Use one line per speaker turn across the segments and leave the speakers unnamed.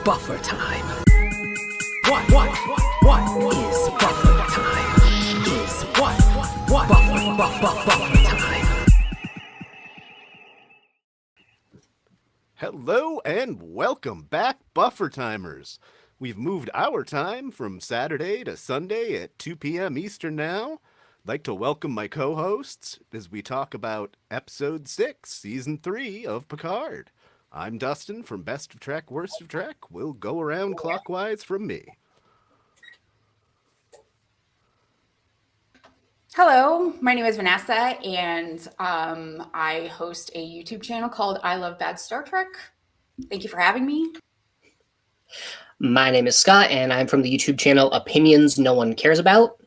buffer time? What is buffer time? Is what buffer time?
Hello and welcome back, Buffer Timers. We've moved our time from Saturday to Sunday at 2 p.m. Eastern now. I'd like to welcome my co-hosts as we talk about Episode 6, Season 3 of Picard. I'm Dustin from Best of Trek, Worst of Trek. We'll go around clockwise from me.
Hello, my name is Vanessa, and I host a YouTube channel called I Love Bad Star Trek. Thank you for having me.
My name is Scott, and I'm from the YouTube channel Opinions No One Cares About.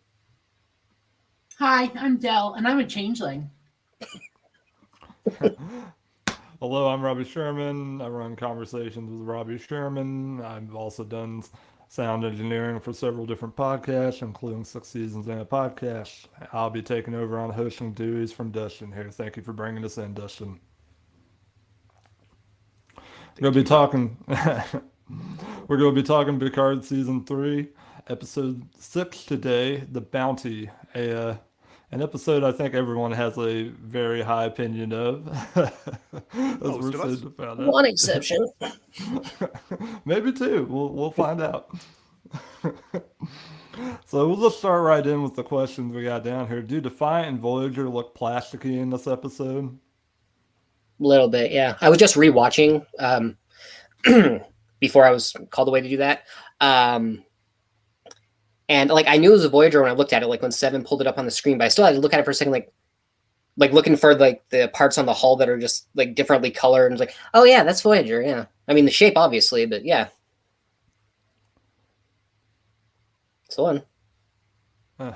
Hi, I'm Dell, and I'm a changeling.
Hello, I'm Robbie Sherman. I run Conversations with Robbie Sherman. I've also done sound engineering for several different podcasts, including 6 seasons and a podcast. I'll be taking over on hosting duties from Dustin here. Thank you for bringing us in, Dustin. We're going to be talking Picard Season 3, Episode 6 today, The Bounty, an episode I think everyone has a very high opinion of.
One exception.
Maybe two. We'll find out. So we'll just start right in with the questions we got down here. Do Defiant and Voyager look plasticky in this episode?
A little bit, yeah. I was just rewatching before I was called away to do that. And like I knew it was a Voyager when I looked at it, like when Seven pulled it up on the screen, but I still had to look at it for a second, like looking for like the parts on the hull that are just like differently colored, and it's like, oh yeah, that's Voyager, yeah. I mean the shape obviously, but yeah. It's the one.
Go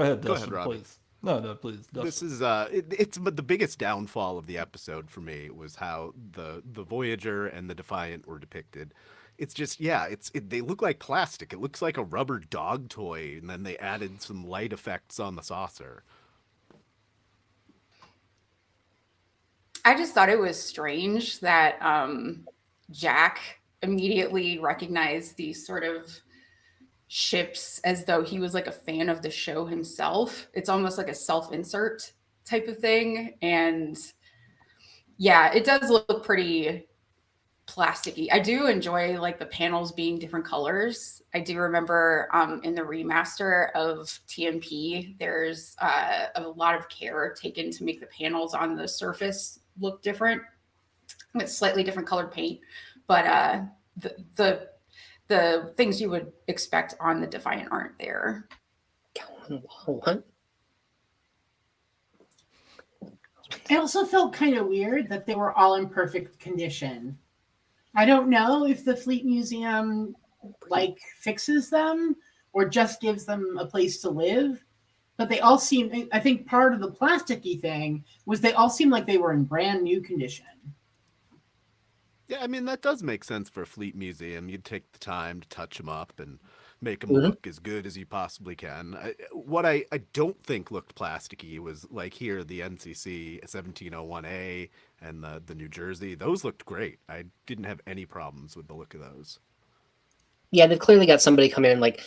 ahead, Dustin,
Robbie.
please. No, please. Dustin.
This is it's but the biggest downfall of the episode for me was how the Voyager and the Defiant were depicted. It's just, they look like plastic. It looks like a rubber dog toy, and then they added some light effects on the saucer.
I just thought it was strange that Jack immediately recognized these sort of ships as though he was like a fan of the show himself. It's almost like a self-insert type of thing. And yeah, it does look pretty plasticky. I do enjoy like the panels being different colors. I do remember in the remaster of TMP, there's a lot of care taken to make the panels on the surface look different with slightly different colored paint. But the things you would expect on the Defiant aren't there.
What?
I also felt kind of weird that they were all in perfect condition. I don't know if the Fleet Museum like fixes them or just gives them a place to live, but they all seem, I think part of the plasticky thing was they all seem like they were in brand new condition.
Yeah, I mean, that does make sense for a Fleet Museum. You'd take the time to touch them up and make them look as good as you possibly can. What I don't think looked plasticky was like here, the NCC 1701A and the New Jersey. Those looked great. I didn't have any problems with the look of those. Yeah,
they've clearly got somebody come in and like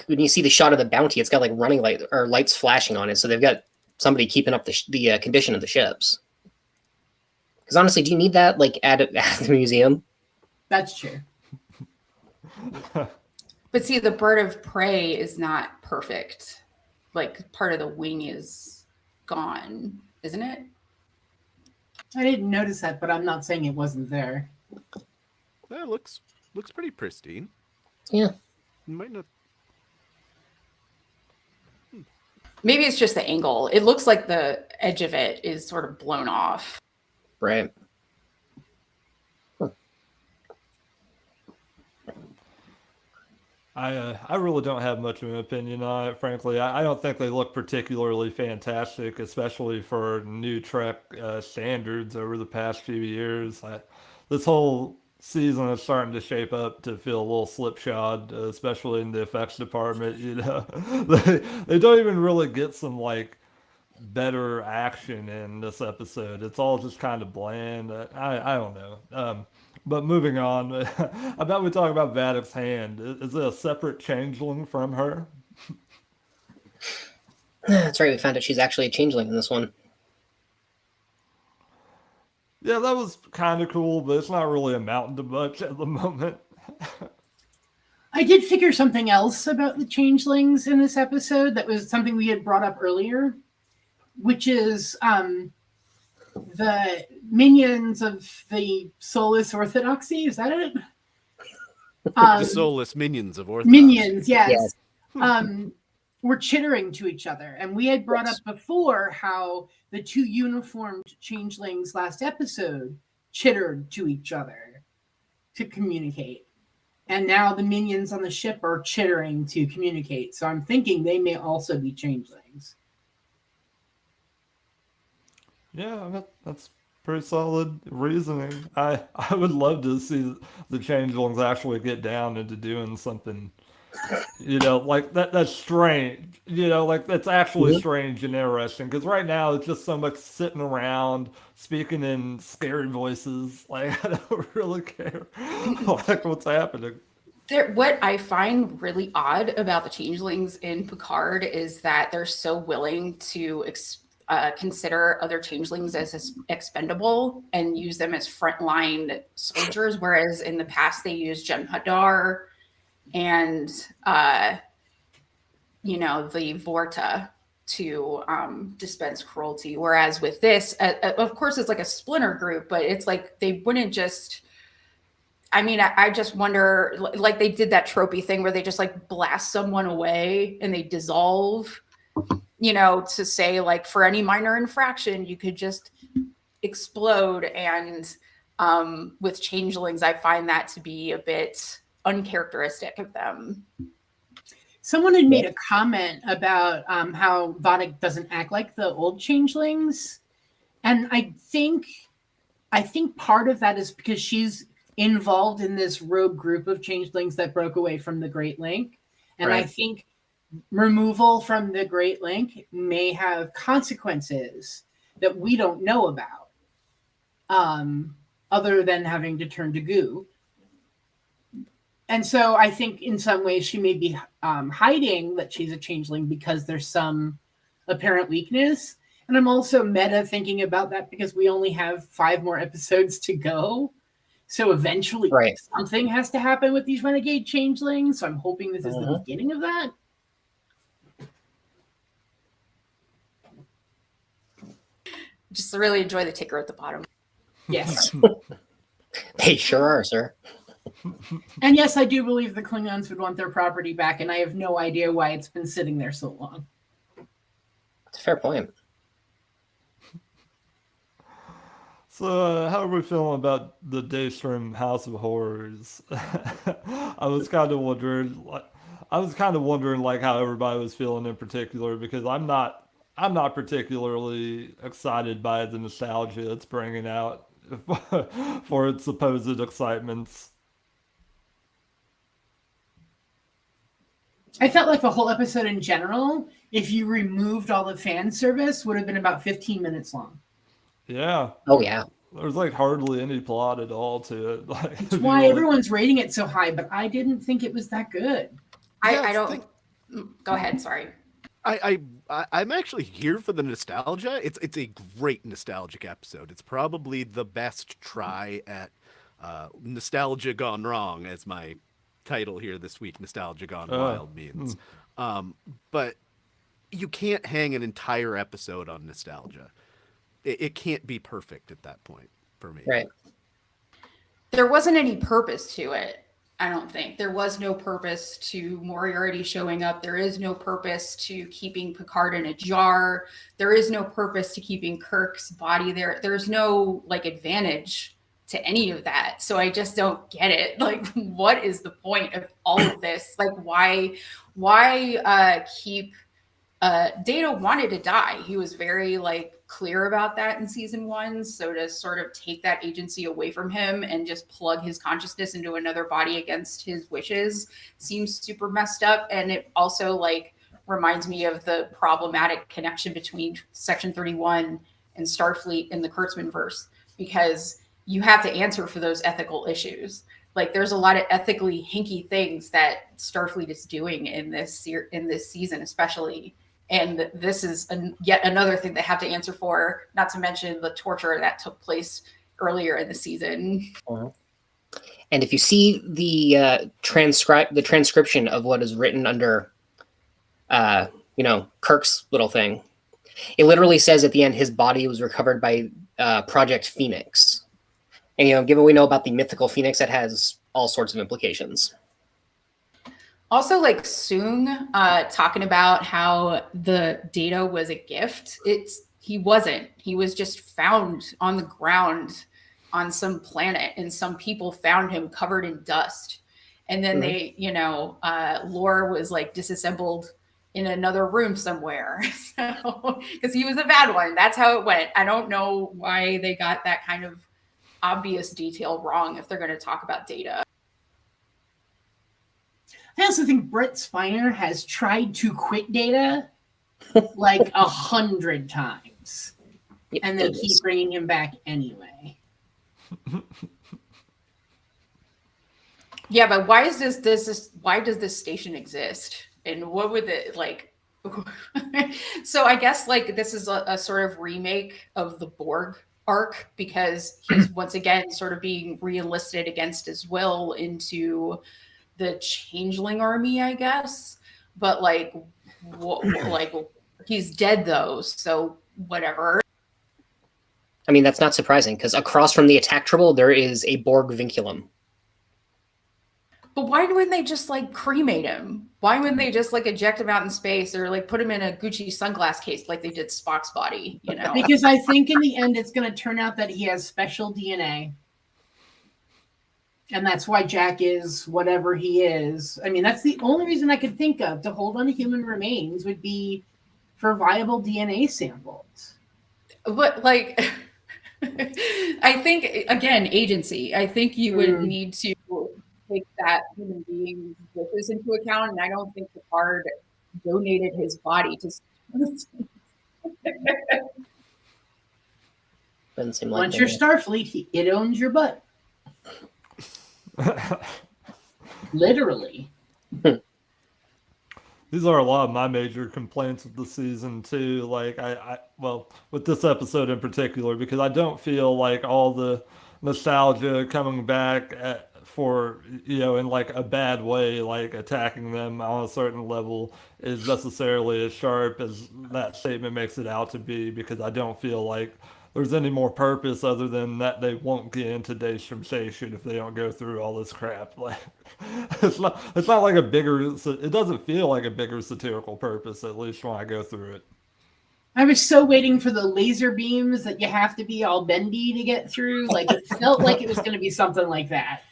when you see the shot of the Bounty, it's got like running light or lights flashing on it. So they've got somebody keeping up the condition of the ships. Because honestly, do you need that like at the museum?
That's true.
But see, the bird of prey is not perfect. Like part of the wing is gone, isn't it?
I didn't notice that, but I'm not saying it wasn't there.
That looks pretty pristine.
Yeah.
You might not.
Maybe it's just the angle. It looks like the edge of it is sort of blown off.
Right.
I really don't have much of an opinion on it, frankly. I don't think they look particularly fantastic, especially for new Trek standards over the past few years. This whole season is starting to shape up to feel a little slipshod, especially in the effects department. You know, they don't even really get some like better action in this episode. It's all just kind of bland. I don't know. But moving on, I bet we talk about Vadic's hand. Is it a separate changeling from her?
That's right. We found out she's actually a changeling in this one.
Yeah, that was kind of cool, but it's not really amounting to much at the moment.
I did figure something else about the changelings in this episode that was something we had brought up earlier, which is the minions of the Soulless Orthodoxy. Is that it?
The soulless minions of Orthodoxy.
Minions, yes. Were chittering to each other. And we had brought up before how the two uniformed changelings last episode chittered to each other to communicate. And now the minions on the ship are chittering to communicate. So I'm thinking they may also be changelings.
Yeah, that's pretty solid reasoning. I would love to see the changelings actually get down into doing something, like that's strange. Like that's actually strange and interesting. Because right now it's just so much sitting around speaking in scary voices. Like I don't really care like what's happening.
What I find really odd about the changelings in Picard is that they're so willing to consider other changelings as expendable and use them as frontline soldiers, whereas in the past they used Jem'Hadar and the Vorta to dispense cruelty. Whereas with this, of course, it's like a splinter group, but it's like they wouldn't just. I mean, I just wonder, like they did that tropey thing where they just like blast someone away and they dissolve. To say like for any minor infraction, you could just explode. And with changelings, I find that to be a bit uncharacteristic of them.
Someone had made a comment about how Vadic doesn't act like the old changelings. And I think part of that is because she's involved in this rogue group of changelings that broke away from the Great Link. And right. I think removal from the Great Link may have consequences that we don't know about, other than having to turn to goo. And so I think in some ways she may be hiding that she's a changeling because there's some apparent weakness. And I'm also meta thinking about that because we only have 5 more episodes to go. So eventually something has to happen with these renegade changelings. So I'm hoping this is the beginning of that.
Just really enjoy the ticker at the bottom.
Yes.
They sure are, sir.
And yes, I do believe the Klingons would want their property back, and I have no idea why it's been sitting there so long.
That's a fair point.
So, how are we feeling about the Daystrom House of Horrors? I was kind of wondering, like how everybody was feeling in particular, because I'm not particularly excited by the nostalgia it's bringing out for its supposed excitements.
I felt like the whole episode in general, if you removed all the fan service, would have been about 15 minutes long.
Yeah.
Oh, yeah.
There's like hardly any plot at all to it. Like,
that's why everyone's rating it so high, but I didn't think it was that good.
I don't. Go ahead. Sorry.
I'm actually here for the nostalgia. It's a great nostalgic episode. It's probably the best try at nostalgia gone wrong, as my title here this week, Nostalgia Gone Wild, means. But you can't hang an entire episode on nostalgia. It can't be perfect at that point for me.
Right.
There wasn't any purpose to it. I don't think there was no purpose to Moriarty showing up. There is no purpose to keeping Picard in a jar. There is no purpose to keeping Kirk's body there. There's no advantage to any of that. So I just don't get it. Like, what is the point of all of this? Like, why keep Data wanted to die. He was very clear about that in season 1. So to sort of take that agency away from him and just plug his consciousness into another body against his wishes seems super messed up. And it also reminds me of the problematic connection between Section 31 and Starfleet in the Kurtzman verse, because you have to answer for those ethical issues. Like there's a lot of ethically hinky things that Starfleet is doing in this season, especially. And this is yet another thing they have to answer for, not to mention the torture that took place earlier in the season.
And if you see the transcription of what is written under, Kirk's little thing, it literally says at the end his body was recovered by Project Phoenix. And given we know about the mythical Phoenix, that has all sorts of implications.
Also, like Soong talking about how the data was a gift. He wasn't. He was just found on the ground on some planet, and some people found him covered in dust. And then they, Lore was like disassembled in another room somewhere. So, because he was a bad one. That's how it went. I don't know why they got that kind of obvious detail wrong if they're going to talk about data.
I also think Brett Spiner has tried to quit Data like 100 times, and they keep bringing him back anyway.
Yeah, but why does this station exist? And what would it like? So I guess like this is a sort of remake of the Borg arc, because he's once again sort of being re-enlisted against his will into the Changeling Army, I guess. But like he's dead though, so whatever.
I mean, that's not surprising, because across from the attack trouble, there is a Borg vinculum.
But why wouldn't they just like cremate him? Why wouldn't they just like eject him out in space, or like put him in a Gucci sunglass case like they did Spock's body?
Because I think in the end it's going to turn out that he has special DNA. And that's why Jack is whatever he is. I mean, that's the only reason I could think of to hold on to human remains would be for viable DNA samples.
But like, I think, again, agency. I think you would need to take that human being's wishes into account. And I don't think Picard donated his body to.
Doesn't seem like
once you're Starfleet, it owns your butt. Literally.
These are a lot of my major complaints with the season too. Like well, with this episode in particular, because I don't feel like all the nostalgia coming back for in like a bad way, like attacking them on a certain level, is necessarily as sharp as that statement makes it out to be. Because I don't feel like there's any more purpose other than that they won't get into Daystrom Station if they don't go through all this crap. Like it's not like it doesn't feel like a bigger satirical purpose, at least when I go through it.
I was so waiting for the laser beams that you have to be all bendy to get through. Like it felt like it was going to be something like that.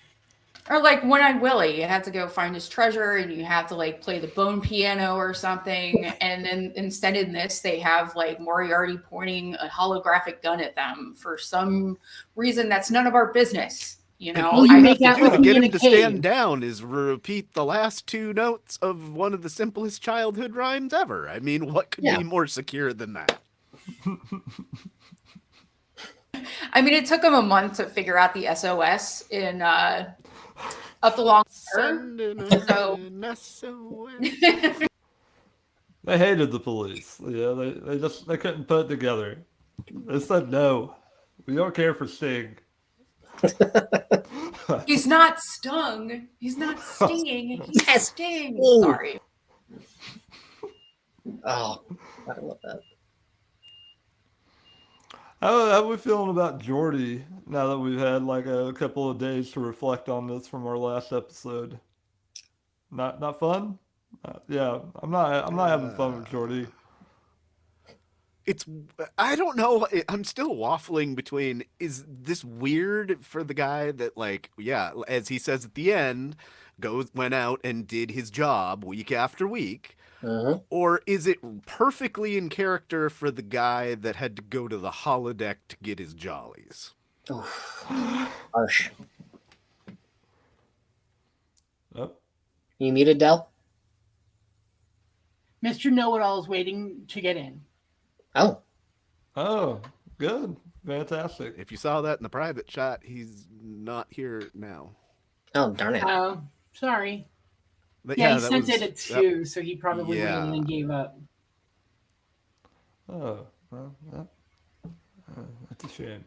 Or like One-Eyed Willie, you have to go find his treasure and you have to like play the bone piano or something. And then instead in this, they have like Moriarty pointing a holographic gun at them for some reason that's none of our business.
And all you have to do to get him to
cave.
stand down is repeat the last two notes of one of the simplest childhood rhymes ever. I mean, what could be more secure than that?
I mean, it took him a month to figure out the SOS in Up the Long Ladder.
They hated the police. Yeah, they couldn't put it together. They said no. We don't care for Sting.
He's not stung. He's not stinging. He's Sting. Sorry.
Oh, I love that.
How are we feeling about Geordi now that we've had like a couple of days to reflect on this from our last episode? Not fun? Yeah, I'm not having fun with Geordi.
I don't know. I'm still waffling between, is this weird for the guy that, like, yeah, as he says at the end, went out and did his job week after week? Or is it perfectly in character for the guy that had to go to the holodeck to get his jollies?
Harsh.
Yep.
You muted, Del?
Mr. Know-It-All is waiting to get in.
Oh,
Oh, good. Fantastic.
If you saw that in the private shot, he's not here now.
oh, darn it.
Oh, sorry.
But
Yeah, he
that
sent
was-
it at 2, so he probably went in
Yeah.
and gave up.
Oh, well, that's a shame.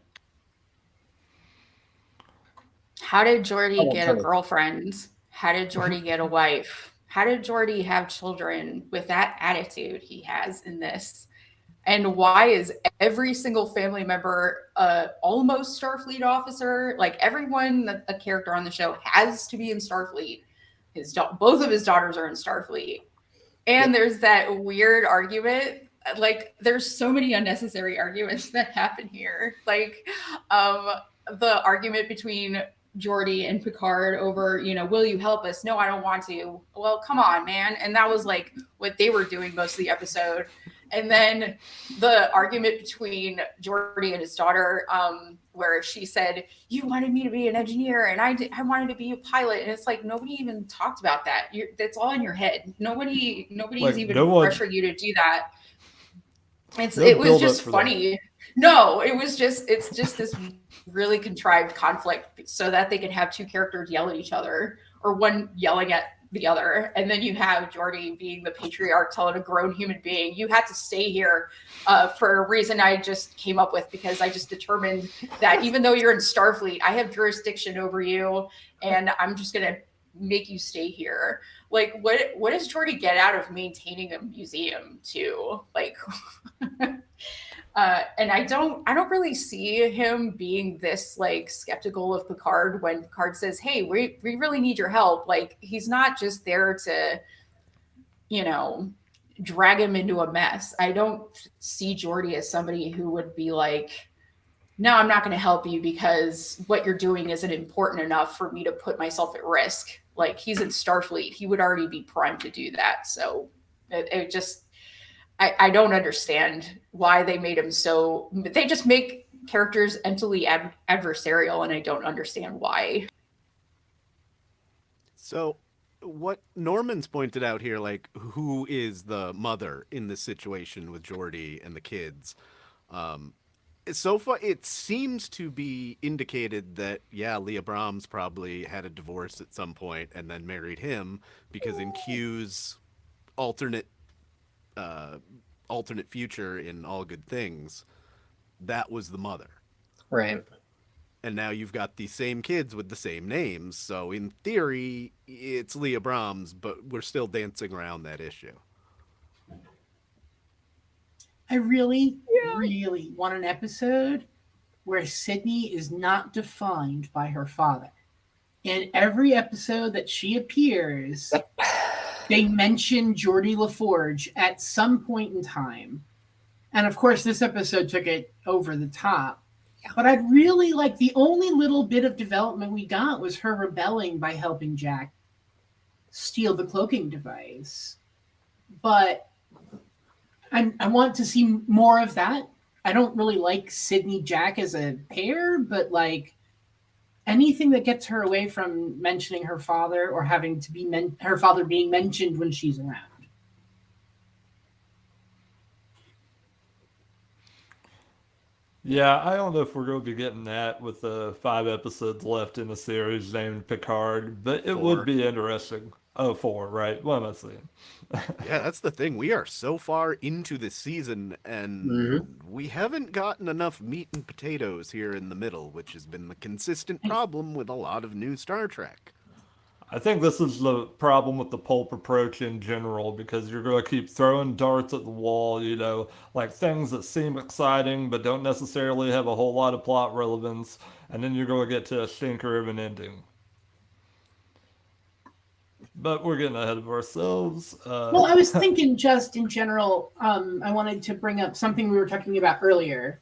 How did Jordy
Oh,
get a
sorry.
girlfriend? How did Jordy get a wife? How did Jordy have children with that attitude he has in this? And why is every single family member almost Starfleet officer? Like everyone, a character on the show has to be in Starfleet. Both of his daughters are in Starfleet. And there's that weird argument. Like there's so many unnecessary arguments that happen here. Like the argument between Geordi and Picard over, will you help us? No, I don't want to. Well, come on, man. And that was like what they were doing most of the episode. And then the argument between Geordi and his daughter, where she said, "You wanted me to be an engineer, and I wanted to be a pilot." And it's like nobody even talked about that. That's all in your head. Nobody's even pressured you to do that. It was just funny. No, it's just this really contrived conflict so that they can have two characters yell at each other or one yelling at the other. And then you have Geordi being the patriarch telling a grown human being, you had to stay here for a reason I just came up with because I just determined that even though you're in Starfleet, I have jurisdiction over you and I'm just going to make you stay here. Like, what does Geordi get out of maintaining a museum too? Like, and I don't really see him being this like skeptical of Picard when Picard says, "Hey, we really need your help." Like he's not just there to, drag him into a mess. I don't see Geordi as somebody who would be like, "No, I'm not going to help you because what you're doing isn't important enough for me to put myself at risk." Like he's in Starfleet. He would already be primed to do that. So it just, I don't understand why they made him so. They just make characters mentally adversarial, and I don't understand why.
So, what Norman's pointed out here, like who is the mother in this situation with Geordi and the kids? So far, it seems to be indicated that Leah Brahms probably had a divorce at some point and then married him because in Q's alternate future in All Good Things, that was the mother.
Right.
And now you've got the same kids with the same names. So in theory, it's Leah Brahms, but we're still dancing around that issue.
I really want an episode where Sydney is not defined by her father. In every episode that she appears, they mention Geordi LaForge at some point in time. And of course, this episode took it over the top. But I'd really like, the only little bit of development we got was her rebelling by helping Jack steal the cloaking device. But I want to see more of that. I don't really like Sydney Jack as a pair, but like anything that gets her away from mentioning her father or having to be her father being mentioned when she's around.
Yeah, I don't know if we're going to be getting that with the 5 episodes left in the series named Picard, but it would be interesting. Oh, 4, right? What am I saying?
Yeah, that's the thing. We are so far into this season, and we haven't gotten enough meat and potatoes here in the middle, which has been the consistent problem with a lot of new Star Trek.
I think this is the problem with the pulp approach in general, because you're going to keep throwing darts at the wall, like things that seem exciting but don't necessarily have a whole lot of plot relevance, and then you're going to get to a stinker of an ending. But we're getting ahead of ourselves.
Well, I was thinking just in general, I wanted to bring up something we were talking about earlier.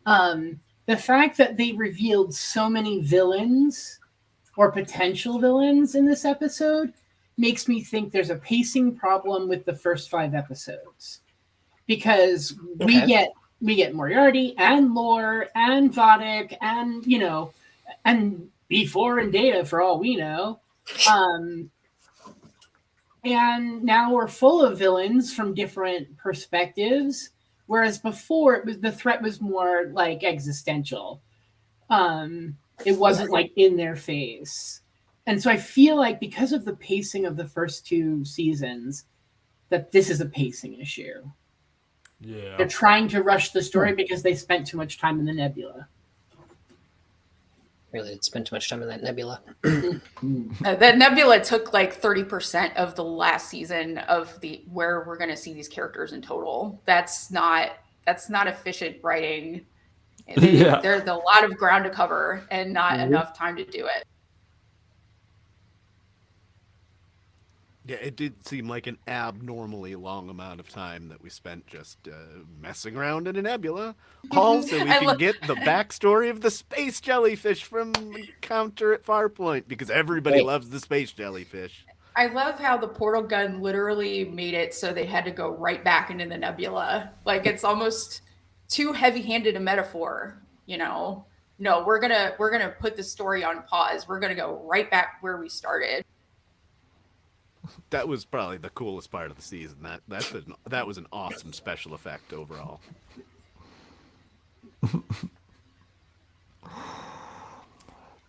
The fact that they revealed so many villains or potential villains in this episode makes me think there's a pacing problem with the first 5 episodes. Because we get Moriarty and Lore and Vadic and, and B4 and Data for all we know. And now we're full of villains from different perspectives, whereas before the threat was more like existential. It wasn't like in their face. And so I feel like because of the pacing of the first 2 seasons, that this is a pacing issue.
Yeah.
They're trying to rush the story because they spent too much time in the nebula.
Really did spend too much time in that nebula.
That nebula took like 30% of the last season of where we're going to see these characters in total. That's not efficient writing. There's a lot of ground to cover and not enough time to do it.
Yeah, it did seem like an abnormally long amount of time that we spent just messing around in a nebula. All so we can get the backstory of the space jellyfish from Encounter at Farpoint, because everybody loves the space jellyfish.
I love how the portal gun literally made it so they had to go right back into the nebula. Like, it's almost too heavy-handed a metaphor, you know? No, we're gonna put the story on pause. We're gonna go right back where we started.
That was probably the coolest part of the season. That was an awesome special effect overall.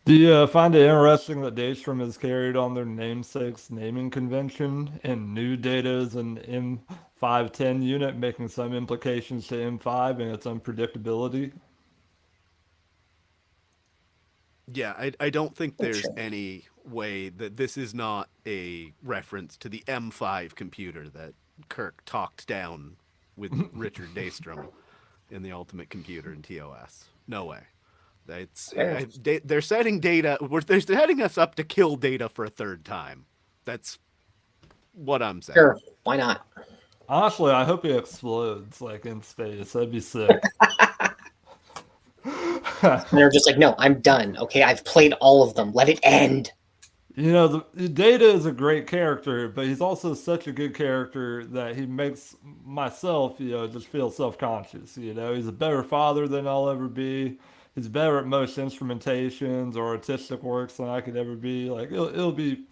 Do you find it interesting that Daystrom has carried on their namesake's naming convention, and new Data is an M510 unit, making some implications to M5 and its unpredictability?
Yeah, I don't think there's any way that this is not a reference to the M5 computer that Kirk talked down with Richard Daystrom in the Ultimate Computer in TOS. No way. They're setting Data. They're setting us up to kill Data for a third time. That's what I'm saying.
Sure, why not?
Honestly, I hope he explodes like in space. That'd be sick.
They're just like, no, I'm done. Okay, I've played all of them. Let it end.
You know, the Data is a great character, but he's also such a good character that he makes myself, just feel self-conscious. He's a better father than I'll ever be. He's better at most instrumentations or artistic works than I could ever be. Like, it'll be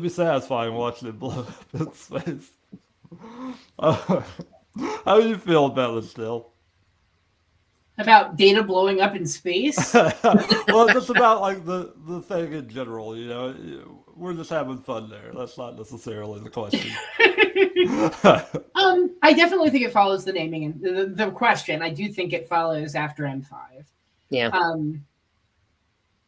satisfying watching it blow up in space. How do you feel about this, Still?
About Data blowing up in space?
Well, just about like the thing in general, we're just having fun there. That's not necessarily the question.
I definitely think it follows the naming and the question. I do think it follows after M5.
Yeah.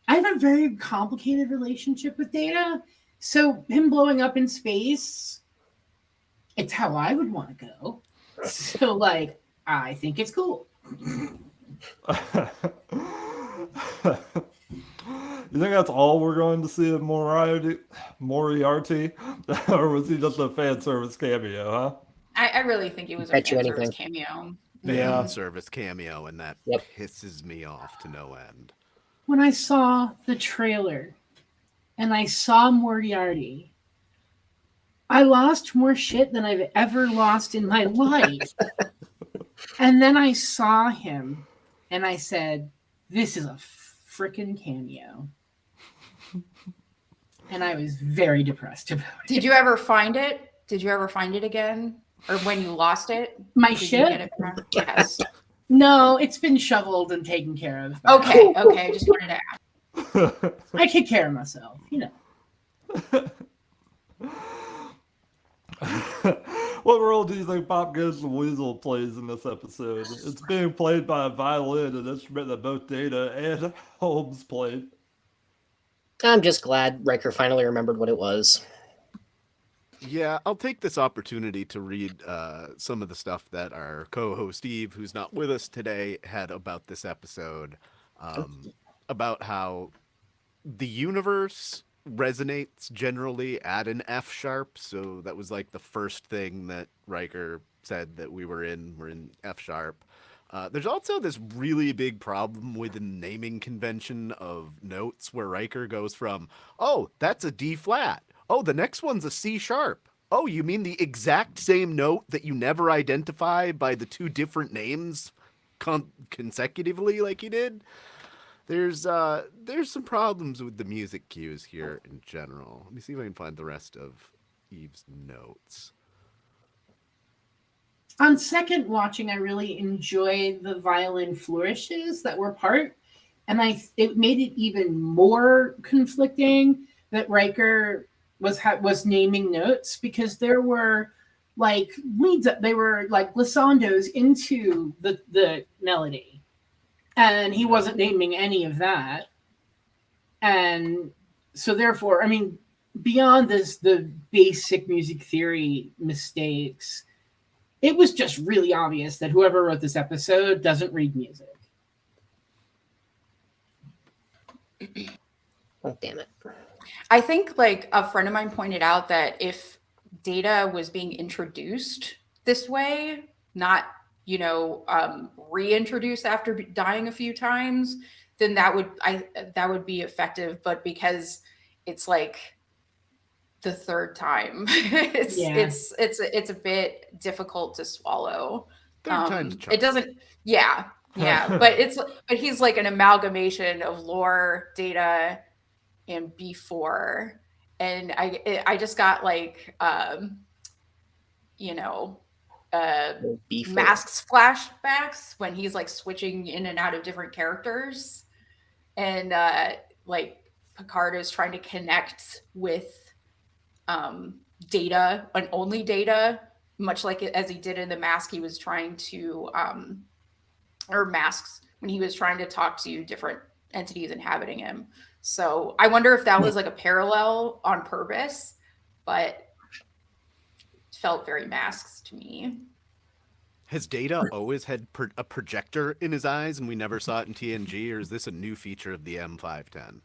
I have a very complicated relationship with Data, so him blowing up in space, it's how I would want to go. So, like, I think it's cool.
You think that's all we're going to see of Moriarty? Or was he just a fan service cameo, huh?
I really think it was a fan service cameo.
Fan service cameo, and that pisses me off to no end.
When I saw the trailer and I saw Moriarty, I lost more shit than I've ever lost in my life. And then I saw him and I said, this is a freaking cameo. And I was very depressed about it.
Did you ever find it? Did you ever find it again? Or when you lost it?
My ship?
Yes.
No, it's been shoveled and taken care of.
Okay. I just wanted to ask.
I take care of myself,
What role do you think Pop Goes the Weasel plays in this episode? It's being played by a violin, an instrument that both Data and Holmes played.
I'm just glad Riker finally remembered what it was.
Yeah, I'll take this opportunity to read some of the stuff that our co-host Steve, who's not with us today, had about this episode, about how the universe resonates generally at an F sharp. So that was like the first thing that Riker said that we're in F sharp. There's also this really big problem with the naming convention of notes where Riker goes from, oh, that's a D flat. Oh, the next one's a C sharp. Oh, you mean the exact same note that you never identify by the two different names consecutively like you did? There's some problems with the music cues here in general. Let me see if I can find the rest of Eve's notes.
On second watching, I really enjoyed the violin flourishes that were part, and it made it even more conflicting that Riker was naming notes, because there were like leads up, they were like glissandos into the melody, and he wasn't naming any of that. And so therefore, I mean, beyond the basic music theory mistakes, it was just really obvious that whoever wrote this episode doesn't read music.
Oh, damn it.
I think like a friend of mine pointed out that if Data was being introduced this way, not, reintroduced after dying a few times, then that would be effective. But because it's like the third time, it's a bit difficult to swallow.
Third time's charm.
It doesn't. Yeah. but he's like an amalgamation of lore, Data, and B4, and I just got like Masks flashbacks when he's like switching in and out of different characters, and like Picard is trying to connect with Data and only Data, much like as he did in the Mask. He was trying to or Masks, when he was trying to talk to different entities inhabiting him. So I wonder if that was like a parallel on purpose, but it felt very Masks to me.
Has Data always had a projector in his eyes and we never saw it in TNG, or is this a new feature of the M510?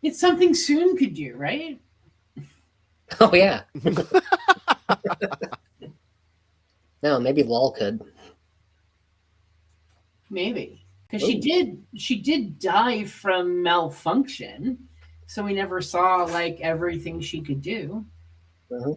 It's something Soon could do, right?
Oh, yeah. No, maybe Lol could. Maybe.
Because she did die from malfunction, so we never saw like everything she could do.
Uh-huh.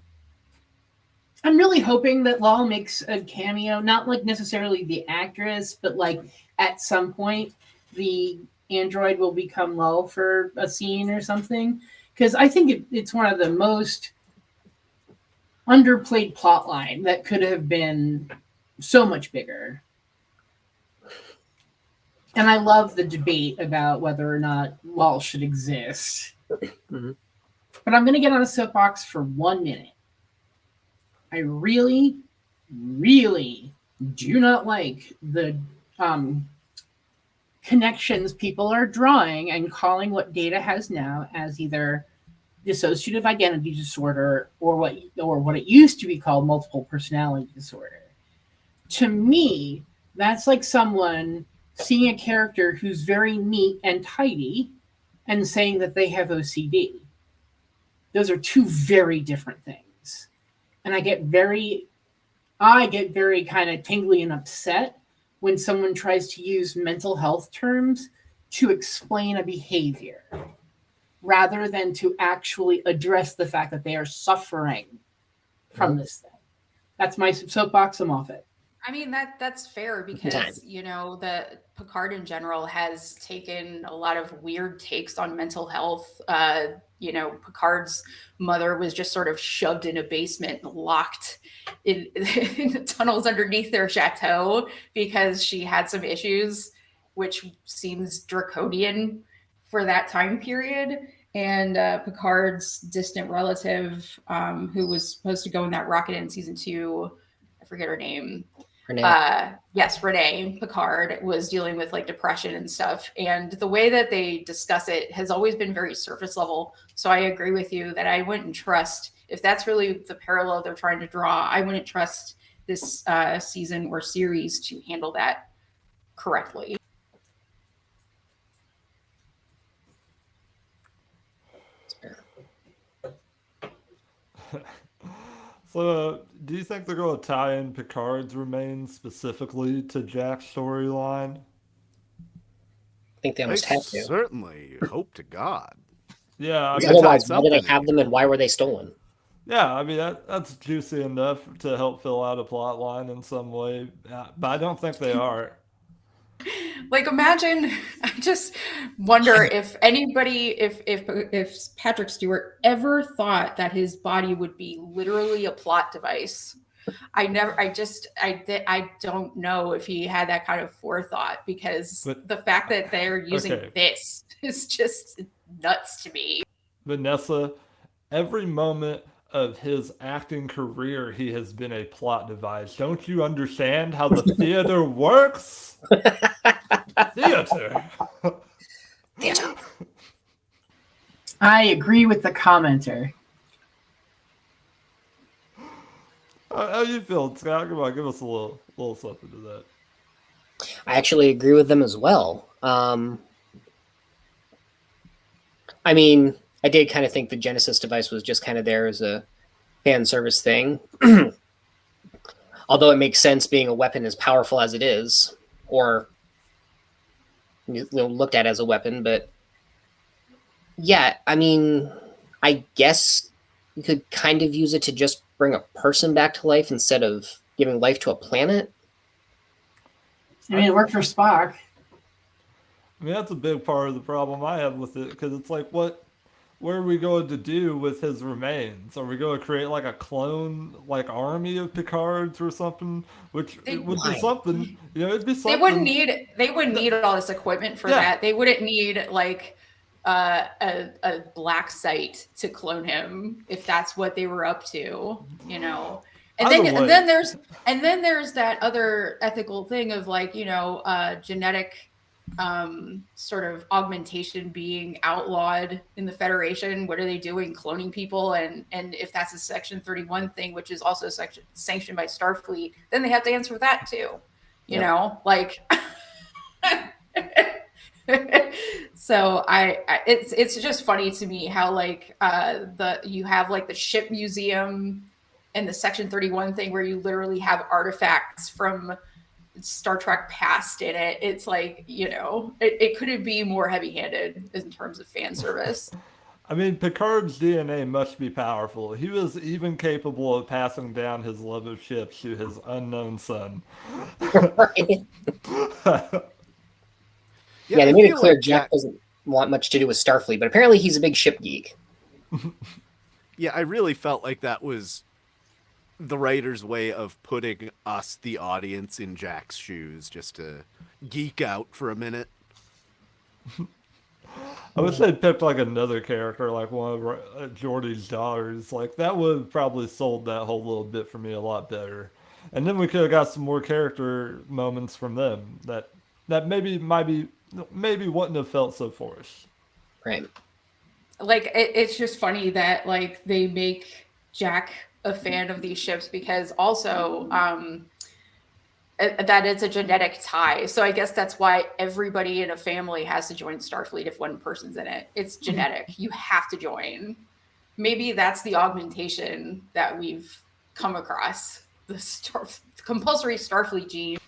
I'm really hoping that Lal makes a cameo, not like necessarily the actress, but like at some point the android will become Lal for a scene or something. Because I think it's one of the most underplayed plotline that could have been so much bigger. And I love the debate about whether or not Lal should exist.
Mm-hmm.
But I'm going to get on a soapbox for 1 minute. I really, really do not like the connections people are drawing and calling what Data has now as either dissociative identity disorder or what it used to be called multiple personality disorder. To me, that's like someone seeing a character who's very neat and tidy and saying that they have OCD. Those are two very different things. And I get very kind of tingly and upset when someone tries to use mental health terms to explain a behavior rather than to actually address the fact that they are suffering from this thing. That's my soapbox. I'm off it.
I mean, that's fair because, the Picard in general has taken a lot of weird takes on mental health. Picard's mother was just sort of shoved in a basement, locked in the tunnels underneath their chateau because she had some issues, which seems draconian for that time period. And Picard's distant relative, who was supposed to go in that rocket in season 2, I forget her name.
Renee.
Yes, Renee Picard was dealing with like depression and stuff. And the way that they discuss it has always been very surface level. So I agree with you that I wouldn't trust, if that's really the parallel they're trying to draw, I wouldn't trust this season or series to handle that correctly.
So, do you think they're going to tie in Picard's remains specifically to Jack's storyline?
I think they almost have to.
Certainly hope to God.
Yeah, I mean,
Otherwise, why do they have them and why were they stolen?
Yeah, I mean that's juicy enough to help fill out a plot line in some way, but I don't think they are.
Like, imagine, I just wonder if anybody, if Patrick Stewart ever thought that his body would be literally a plot device. I don't know if he had that kind of forethought, because
But
the fact that they're using
okay.
this is just nuts to me.
Vanessa, every moment of his acting career, he has been a plot device. Don't you understand how the theater works? Theater.
Theater.
I agree with the commenter.
How you feel, Scott? Come on, give us a little something to that.
I actually agree with them as well. I mean, I did kind of think the Genesis device was just kind of there as a fan service thing. Although it makes sense being a weapon as powerful as it is, or looked at as a weapon. But yeah, I mean, I guess you could kind of use it to just bring a person back to life instead of giving life to a planet.
I mean, it worked for Spock.
I mean, that's a big part of the problem I have with it, because it's like, what are we going to do with his remains? Are we going to create like a clone, like army of Picards or something? Which it would be something, it'd be something.
They wouldn't need all this equipment for that. They wouldn't need like a black site to clone him if that's what they were up to, And then there's that other ethical thing of like, genetic sort of augmentation being outlawed in the Federation. What are they doing? Cloning people? And if that's a Section 31 thing, which is also sanctioned by Starfleet, then they have to answer for that too. You know, like. So it's just funny to me how like you have like the ship museum and the Section 31 thing where you literally have artifacts from Star Trek past in it. It's like, it couldn't be more heavy-handed in terms of fan service.
I mean, Picard's DNA must be powerful. He was even capable of passing down his love of ships to his unknown son.
Yeah, they made it clear Jack doesn't want much to do with Starfleet, but apparently he's a big ship geek.
Yeah, I really felt like that was the writer's way of putting us, the audience, in Jack's shoes, just to geek out for a minute.
I wish they'd picked like another character, like one of Geordi's daughters. Like that would have probably sold that whole little bit for me a lot better. And then we could have got some more character moments from them that maybe wouldn't have felt so forced.
Right.
Like it's just funny that like they make Jack a fan of these ships because also that it's a genetic tie. So I guess that's why everybody in a family has to join Starfleet if one person's in it. It's genetic. You have to join. Maybe that's the augmentation that we've come across. The compulsory Starfleet gene.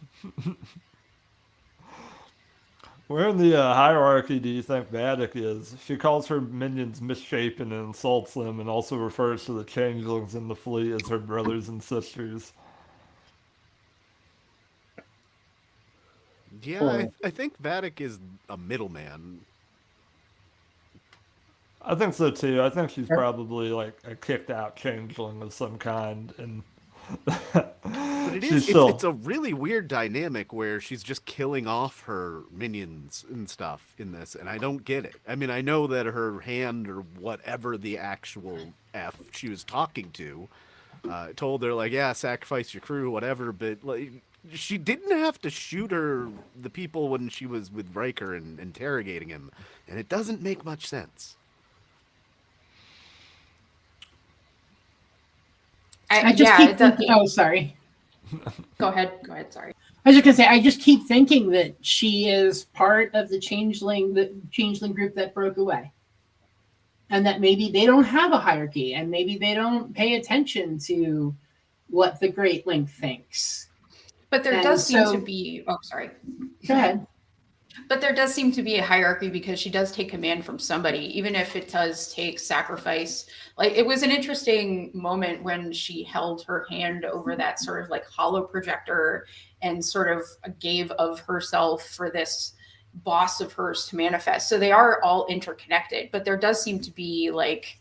Where in the hierarchy do you think Vadic is? She calls her minions misshapen and insults them, and also refers to the changelings in the fleet as her brothers and sisters.
Yeah, I think Vadic is a middleman.
I think so too. I think she's probably like a kicked out changeling of some kind, and
but it's a really weird dynamic where she's just killing off her minions and stuff in this, and I don't get it. I mean, I know that her hand or whatever the actual F she was talking to told her like, yeah, sacrifice your crew, whatever, but like she didn't have to shoot the people when she was with Riker and interrogating him, and it doesn't make much sense.
Sorry.
Go ahead. Sorry.
I was just gonna say, I just keep thinking that she is part of the changeling group that broke away, and that maybe they don't have a hierarchy, and maybe they don't pay attention to what the Great Link thinks.
But there does seem to be. Oh, sorry.
Go ahead.
But there does seem to be a hierarchy because she does take command from somebody, even if it does take sacrifice. Like it was an interesting moment when she held her hand over that sort of like hollow projector and sort of gave of herself for this boss of hers to manifest. So they are all interconnected, but there does seem to be like,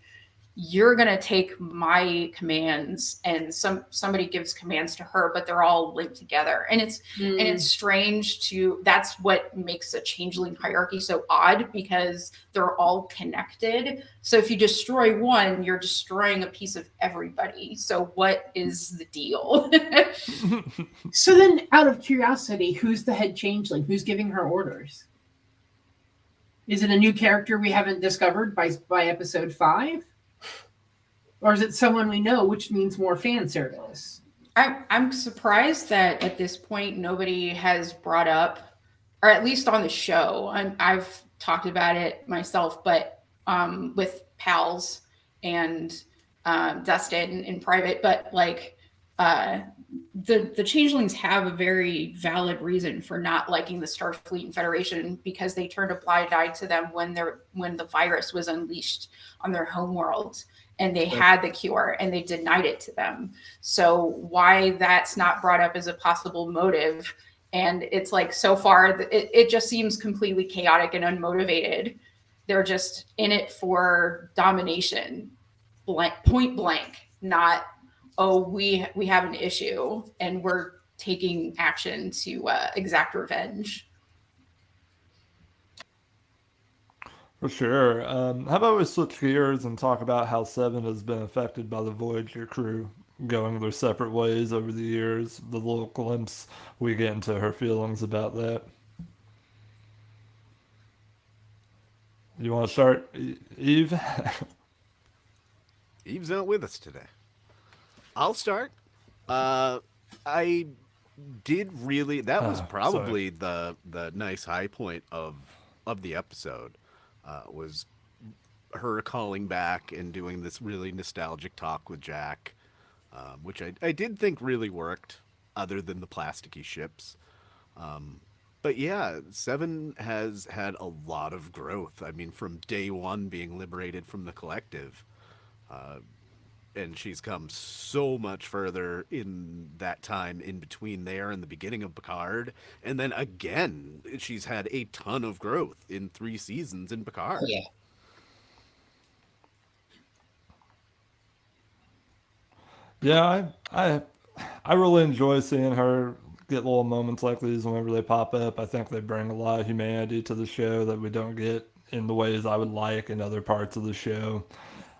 you're going to take my commands, and somebody gives commands to her, but they're all linked together. And it's strange that's what makes a changeling hierarchy so odd, because they're all connected. So if you destroy one, you're destroying a piece of everybody. So what is the deal?
So then, out of curiosity, who's the head changeling? Who's giving her orders? Is it a new character we haven't discovered by episode 5? Or is it someone we know, which means more fan service?
I'm surprised that at this point nobody has brought up, or at least on the show, I've talked about it myself, but with pals and Dustin in private, but like the changelings have a very valid reason for not liking the Starfleet and Federation, because they turned a blind eye to them when the virus was unleashed on their homeworld. And they had the cure, and they denied it to them. So why that's not brought up as a possible motive? And it's like, so far, it just seems completely chaotic and unmotivated. They're just in it for domination, point blank, not, oh, we have an issue and we're taking action to exact revenge.
For sure. How about we switch gears and talk about how Seven has been affected by the Voyager crew going their separate ways over the years, the little glimpse we get into her feelings about that. You want to start, Eve?
Eve's not with us today. I'll start. I did really. That was probably the nice high point of the episode. Was her calling back and doing this really nostalgic talk with Jack, which I did think really worked, other than the plasticky ships. But yeah, Seven has had a lot of growth. I mean, from day one being liberated from the collective, and she's come so much further in that time in between there and the beginning of Picard. And then again, she's had a ton of growth in 3 seasons in Picard.
Yeah.
Yeah, I really enjoy seeing her get little moments like these whenever they pop up. I think they bring a lot of humanity to the show that we don't get in the ways I would like in other parts of the show.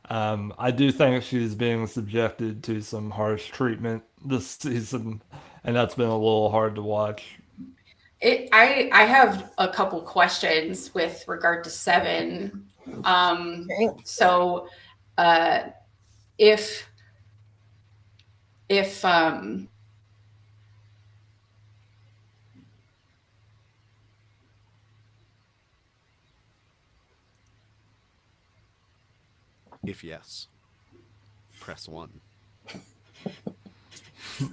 I do think she's being subjected to some harsh treatment this season, and that's been a little hard to watch.
I have a couple questions with regard to Seven. So if
If yes, press 1.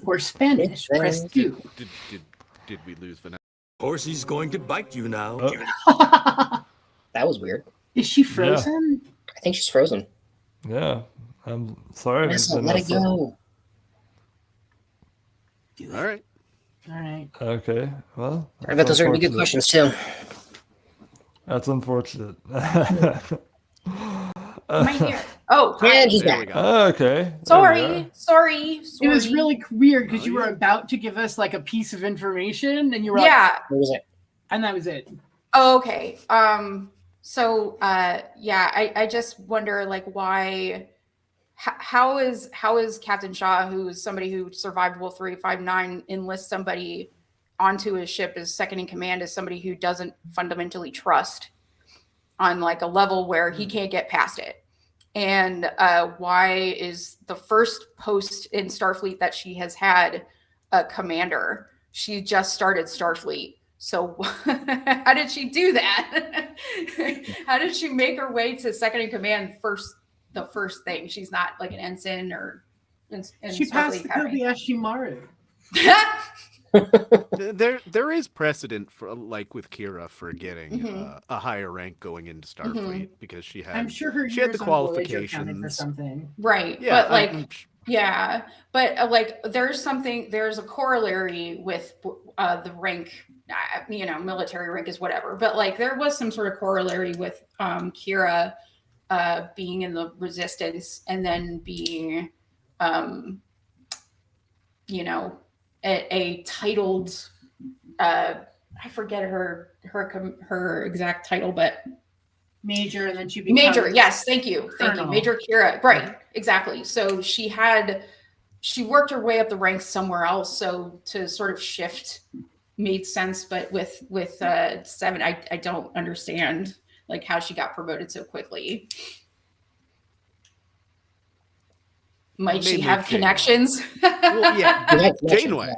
Or Spanish, press 2.
Did we lose Vanessa?
Horsey's going to bite you now.
That was weird.
Is she frozen?
I think she's frozen.
Yeah, I'm sorry.
Vanessa, let it go.
All right.
All right.
Okay, well.
I bet those are going to be good questions, too.
That's unfortunate.
am I here? Oh,
Yeah, she's
There we
back.
go.
Okay.
sorry.
It was really weird because
Oh,
you were
yeah.
about to give us like a piece of information, and you were
Yeah.
What was it?
and that was it.
Oh, okay. So yeah, I just wonder like why how is Captain Shaw, who's somebody who survived Wolf 359, enlist somebody onto his ship as second in command as somebody who doesn't fundamentally trust on like a level where he can't get past it? And why is the first post in Starfleet that she has had a commander? She just started Starfleet. So how did she do that? How did she make her way to second in command the first thing? She's not like an ensign or in
She passed the
Starfleet Academy.
Kobayashi Maru.
There is precedent for, like with Kira, for getting
Mhm.
a higher rank going into Starfleet because she
I'm
had
sure her
she had the
years on Voyager counted for
qualifications.
something.
Right.
Yeah,
But yeah, but like there's a corollary with the rank, military rank is whatever. But like there was some sort of corollary with Kira being in the resistance and then being, um, a titled, I forget her exact title, but
Major, and then she becomes
Major. Yes, thank you,
Colonel.
Major Kira. Right, exactly. So she worked her way up the ranks somewhere else. So to sort of shift made sense, but with Seven, I don't understand like how she got promoted so quickly. Might she
Mainly
have
Janeway.
connections?
Well, yeah,
They had connections,
Janeway.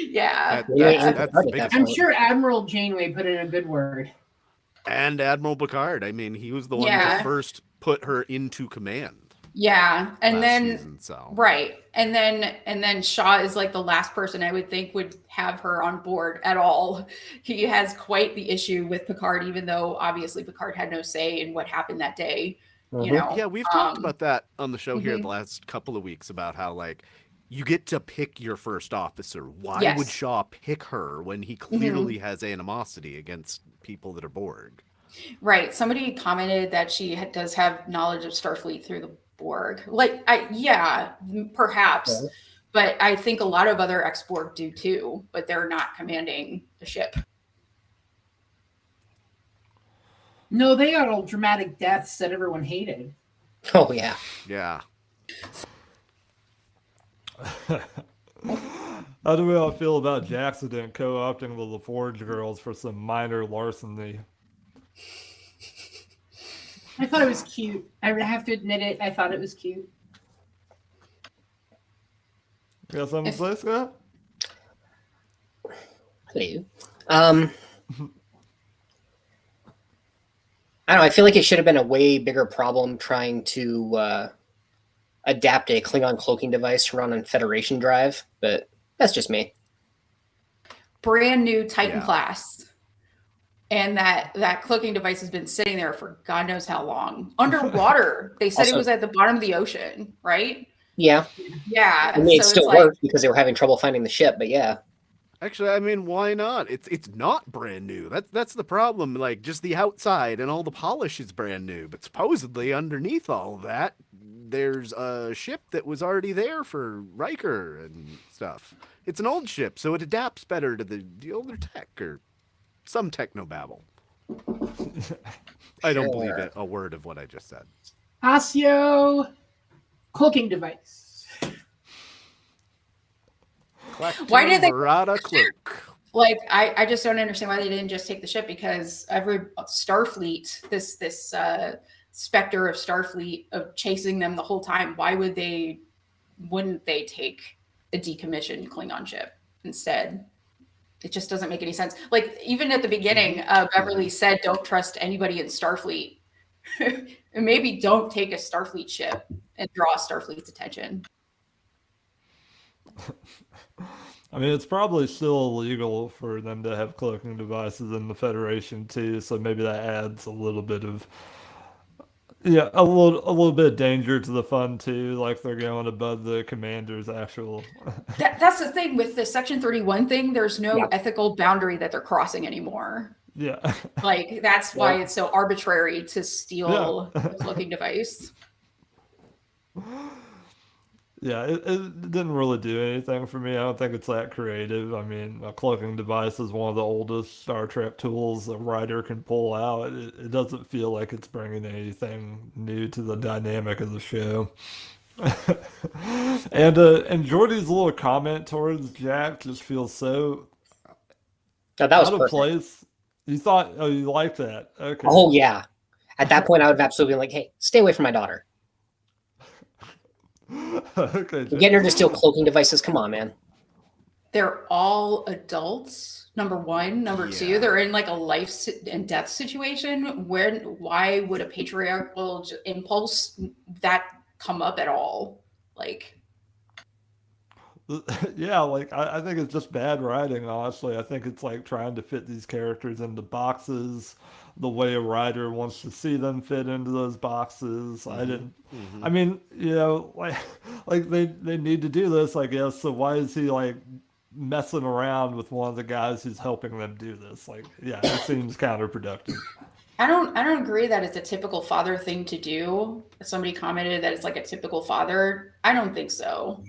Yeah.
That's the
Picard at
biggest
that
I'm
one.
point.
sure Admiral Janeway put in a good word.
And Admiral Picard. I mean, he was the one
Yeah.
to first put her into command
Yeah. And
last
then
season. So
right. And then Shaw is like the last person I would think would have her on board at all. He has quite the issue with Picard, even though obviously Picard had no say in what happened that day. You know.
yeah, we've talked about that on the show here
mhm.
the last couple of weeks about how like you get to pick your first officer. Why would
Yes.
Shaw pick her when he clearly has animosity against people that are Borg?
Right. Somebody commented that she does have knowledge of Starfleet through the Borg. Like, perhaps,
Yeah.
but I think a lot of other ex-Borg do too, but they're not commanding the ship.
No, they got all dramatic deaths that everyone hated.
Oh yeah.
Yeah.
How do we all feel about Jackson co-opting the LaForge girls for some minor larceny?
I thought it was cute. I have to admit it. I thought it was cute.
You got something to say, Scott?
Hello. I don't know. I feel like it should have been a way bigger problem trying to adapt a Klingon cloaking device to run on Federation drive, but that's just me.
Brand new Titan
Yeah.
class. And that cloaking device has been sitting there for God knows how long. Underwater. They said
Also-
it was at the bottom of the ocean, right?
Yeah.
Yeah.
I mean, it
so
still
it's like,
worked because they were having trouble finding the ship, but yeah.
Actually, I mean, why not? It's not brand new. That's the problem. Like, just the outside and all the polish is brand new. But supposedly underneath all of that, there's a ship that was already there for Riker and stuff. It's an old ship, so it adapts better to the older tech or some technobabble. I don't believe a word of what I just said.
Asio cloaking device.
Why did they-
Verada cloak?
like I just don't understand why they didn't just take the ship, because every Starfleet, this specter of Starfleet of chasing them the whole time, wouldn't they take a decommissioned Klingon ship instead? It just doesn't make any sense. Like, even at the beginning, Beverly said, don't trust anybody in Starfleet. And maybe don't take a Starfleet ship and draw Starfleet's attention.
I mean, it's probably still illegal for them to have cloaking devices in the Federation too, so maybe that adds a little bit of a little bit of danger to the fun too, like they're going above the commander's actual.
That's the thing with the Section 31 thing. There's no ethical boundary that they're crossing anymore.
Yeah.
Like, that's why it's so arbitrary to steal a cloaking device.
Yeah, it didn't really do anything for me. I don't think it's that creative. I mean, a cloaking device is one of the oldest Star Trek tools a writer can pull out. It doesn't feel like it's bringing anything new to the dynamic of the show. And Jordy's little comment towards Jack just feels so
No, that was
out of
perfect.
place. You liked that? Okay.
Oh yeah. At that point, I would have absolutely been like, "Hey, stay away from my daughter.
Okay.
You're getting her to steal cloaking devices. Come on, man."
They're all adults, number one. Number two,
Yeah.
they're in like a life and death situation. Why would a patriarchal impulse that come up at all? Like,
Yeah, like I think it's just bad writing, honestly. I think it's like trying to fit these characters into boxes the way a writer wants to see them fit into those boxes. I mean, like they need to do this, I guess. So why is he like messing around with one of the guys who's helping them do this? Like, yeah, it seems counterproductive.
I don't agree that it's a typical father thing to do. Somebody commented that it's like a typical father. I don't think so.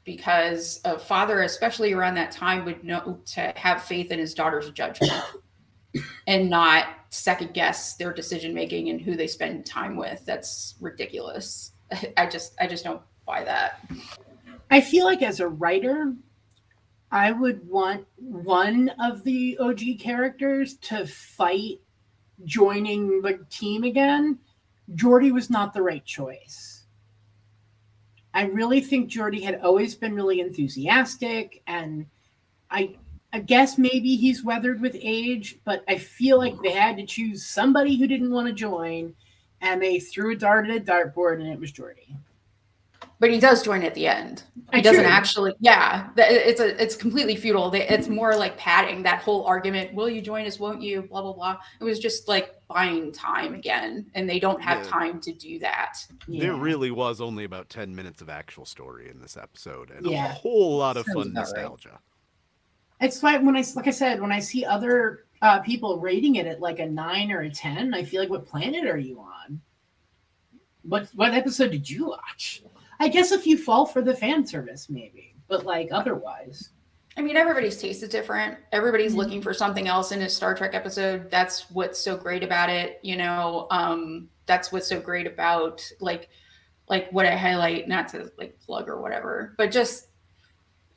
Because a father, especially around that time, would know to have faith in his daughter's judgment and not second guess their decision making and who they spend time with. That's ridiculous. I just don't buy that.
I feel like as a writer, I would want one of the OG characters to fight joining the team again. Geordi was not the right choice. I really think Geordi had always been really enthusiastic, and I guess maybe he's weathered with age, but I feel like they had to choose somebody who didn't want to join, and they threw a dart at a dartboard, and it was Geordi.
But he does join at the end. He doesn't actually. Yeah, it's completely futile. It's more like padding. That whole argument: will you join us? Won't you? Blah blah blah. It was just like buying time again, and they don't have time to do that.
There really was only about 10 minutes of actual story in this episode, and a whole lot of fun nostalgia.
Right. It's like when I see other people rating it at like a 9 or a 10, I feel like, what planet are you on? What episode did you watch? I guess if you fall for the fan service, maybe, but like otherwise.
I mean, everybody's taste is different. Everybody's looking for something else in a Star Trek episode. That's what's so great about it. That's what's so great about like what I highlight, not to like plug or whatever, but just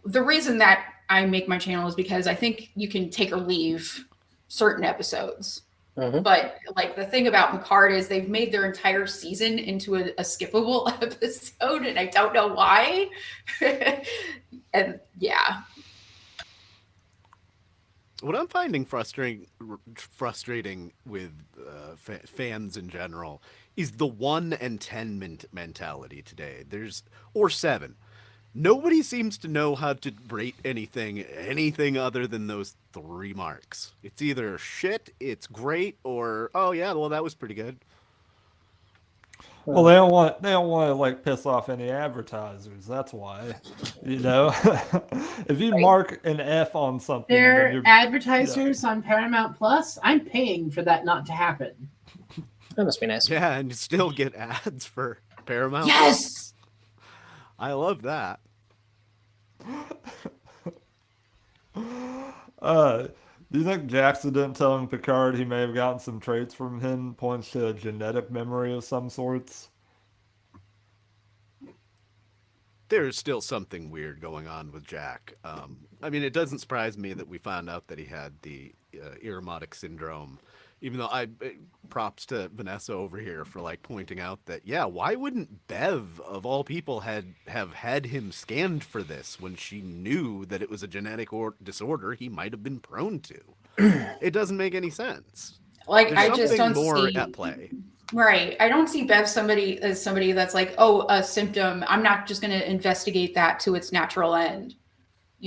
the reason that I make my channel is because I think you can take or leave certain episodes. But like the thing about Picard is they've made their entire season into a skippable episode, and I don't know why. And yeah,
what I'm finding frustrating with fans in general is the 1 and 10 mentality today. Or 7. Nobody seems to know how to rate anything other than those 3 marks. It's either shit, it's great, or oh yeah, well that was pretty good.
Well, they don't want to like piss off any advertisers. That's why, if you mark an F on something,
they're advertisers on Paramount Plus. I'm paying for that not to happen.
That must be nice.
Yeah, and you still get ads for Paramount.
Yes.
I love that.
Do you think Jackson telling Picard he may have gotten some traits from him points to a genetic memory of some sorts?
There's still something weird going on with Jack. I mean, it doesn't surprise me that we found out that he had the Irmotic syndrome. Even though props to Vanessa over here for like pointing out that, yeah, why wouldn't Bev of all people have had him scanned for this when she knew that it was a genetic disorder he might have been prone to? It doesn't make any sense.
Like
There's
I just don't
more
see
at play.
Right. I don't see Bev as somebody that's like, oh, a symptom. I'm not just going to investigate that to its natural end.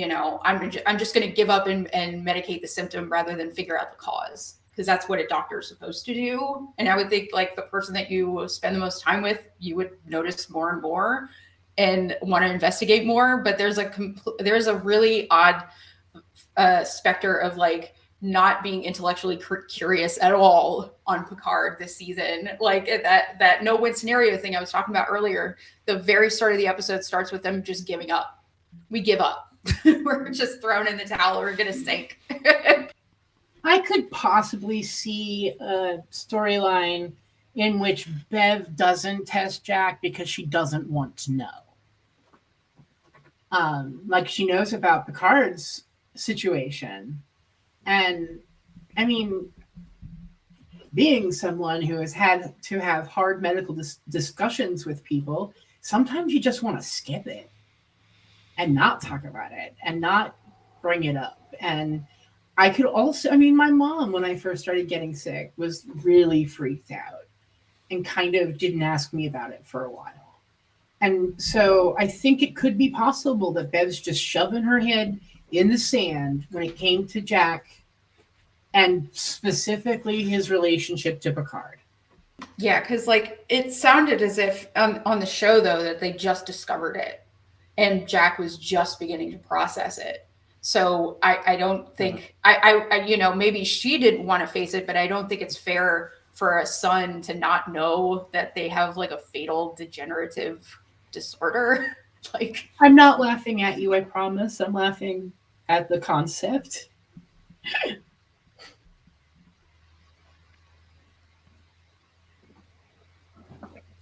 I'm just going to give up and medicate the symptom rather than figure out the cause. Because that's what a doctor is supposed to do. And I would think like the person that you spend the most time with, you would notice more and more and want to investigate more. But there's a really odd specter of like not being intellectually curious at all on Picard this season. Like that no-win scenario thing I was talking about earlier, the very start of the episode starts with them just giving up. We give up. We're just thrown in the towel. We're going to sink.
I could possibly see a storyline in which Bev doesn't test Jack because she doesn't want to know. Like she knows about Picard's situation. And I mean, being someone who has had to have hard medical discussions with people, sometimes you just want to skip it and not talk about it and not bring it up. And I could also, my mom, when I first started getting sick, was really freaked out and kind of didn't ask me about it for a while. And so I think it could be possible that Bev's just shoving her head in the sand when it came to Jack and specifically his relationship to Picard.
Yeah, because like it sounded as if on the show though that they just discovered it, and Jack was just beginning to process it. So I don't think I you know, maybe she didn't want to face it, but I don't think it's fair for a son to not know that they have like a fatal degenerative disorder. Like,
I'm not laughing at you, I promise. I'm laughing at the concept.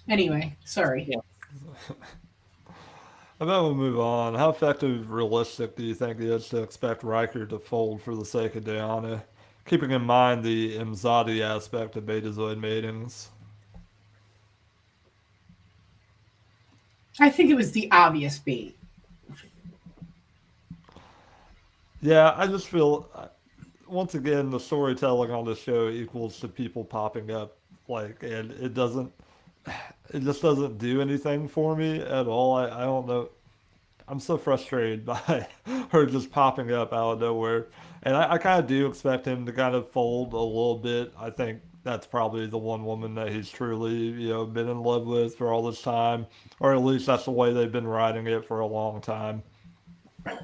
Anyway, sorry.
Yeah.
I bet we'll move on. How effective, realistic do you think it is to expect Riker to fold for the sake of Diana, keeping in mind the Imzadi aspect of Betazoid matings?
I think it was the obvious bait.
Yeah, I just feel, once again, the storytelling on the show equals to people popping up, like, and it just doesn't do anything for me at all. I don't know. I'm so frustrated by her just popping up out of nowhere. And I kind of do expect him to kind of fold a little bit. I think that's probably the one woman that he's truly, been in love with for all this time. Or at least that's the way they've been writing it for a long time.
I'd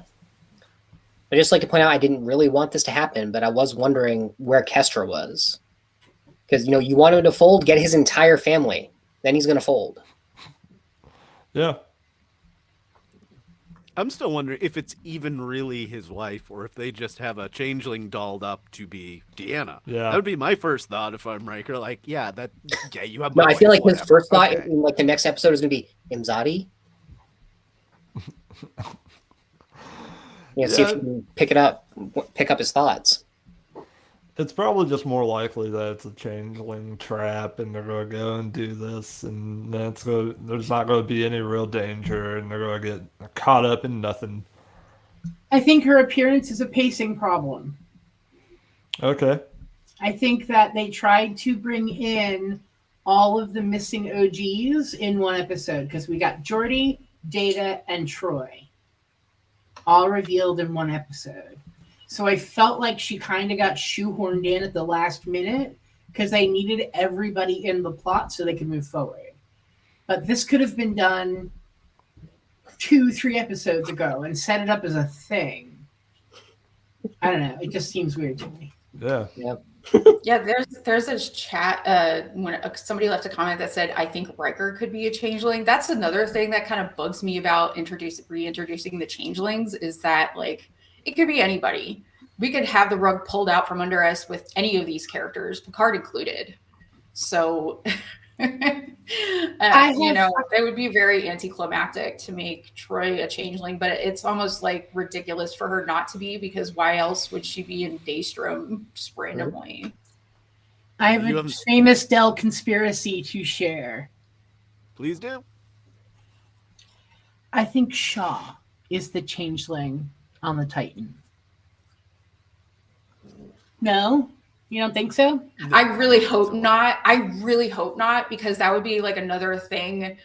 just like to point out I didn't really want this to happen, but I was wondering where Kestra was. Because, you want him to fold, get his entire family. Then he's going to fold.
Yeah.
I'm still wondering if it's even really his wife or if they just have a changeling dolled up to be Deanna.
Yeah.
That would be my first thought if I'm Riker. Like, you have
No,
my
I feel
wife,
like his
whatever.
first thought
Okay.
in like the next episode is going to be Imzadi. See if you can pick up his thoughts.
It's probably just more likely that it's a changeling trap and they're going to go and do this and then there's not going to be any real danger and they're going to get caught up in nothing.
I think her appearance is a pacing problem.
Okay.
I think that they tried to bring in all of the missing OGs in one episode because we got Geordi, Data, and Troy all revealed in one episode. So I felt like she kind of got shoehorned in at the last minute because they needed everybody in the plot so they could move forward. But this could have been done 2-3 episodes ago and set it up as a thing. I don't know. It just seems weird to me.
Yeah.
Yep.
yeah, there's this chat when somebody left a comment that said, I think Riker could be a changeling. That's another thing that kind of bugs me about reintroducing the changelings is that, like, it could be anybody. We could have the rug pulled out from under us with any of these characters, Picard included. So, it would be very anticlimactic to make Troy a changeling, but it's almost like ridiculous for her not to be because why else would she be in Daystrom just randomly?
I have a famous Dell conspiracy to share.
Please do.
I think Shaw is the changeling on the Titan. No? You don't think so?
I really hope not. Because that would be like another thing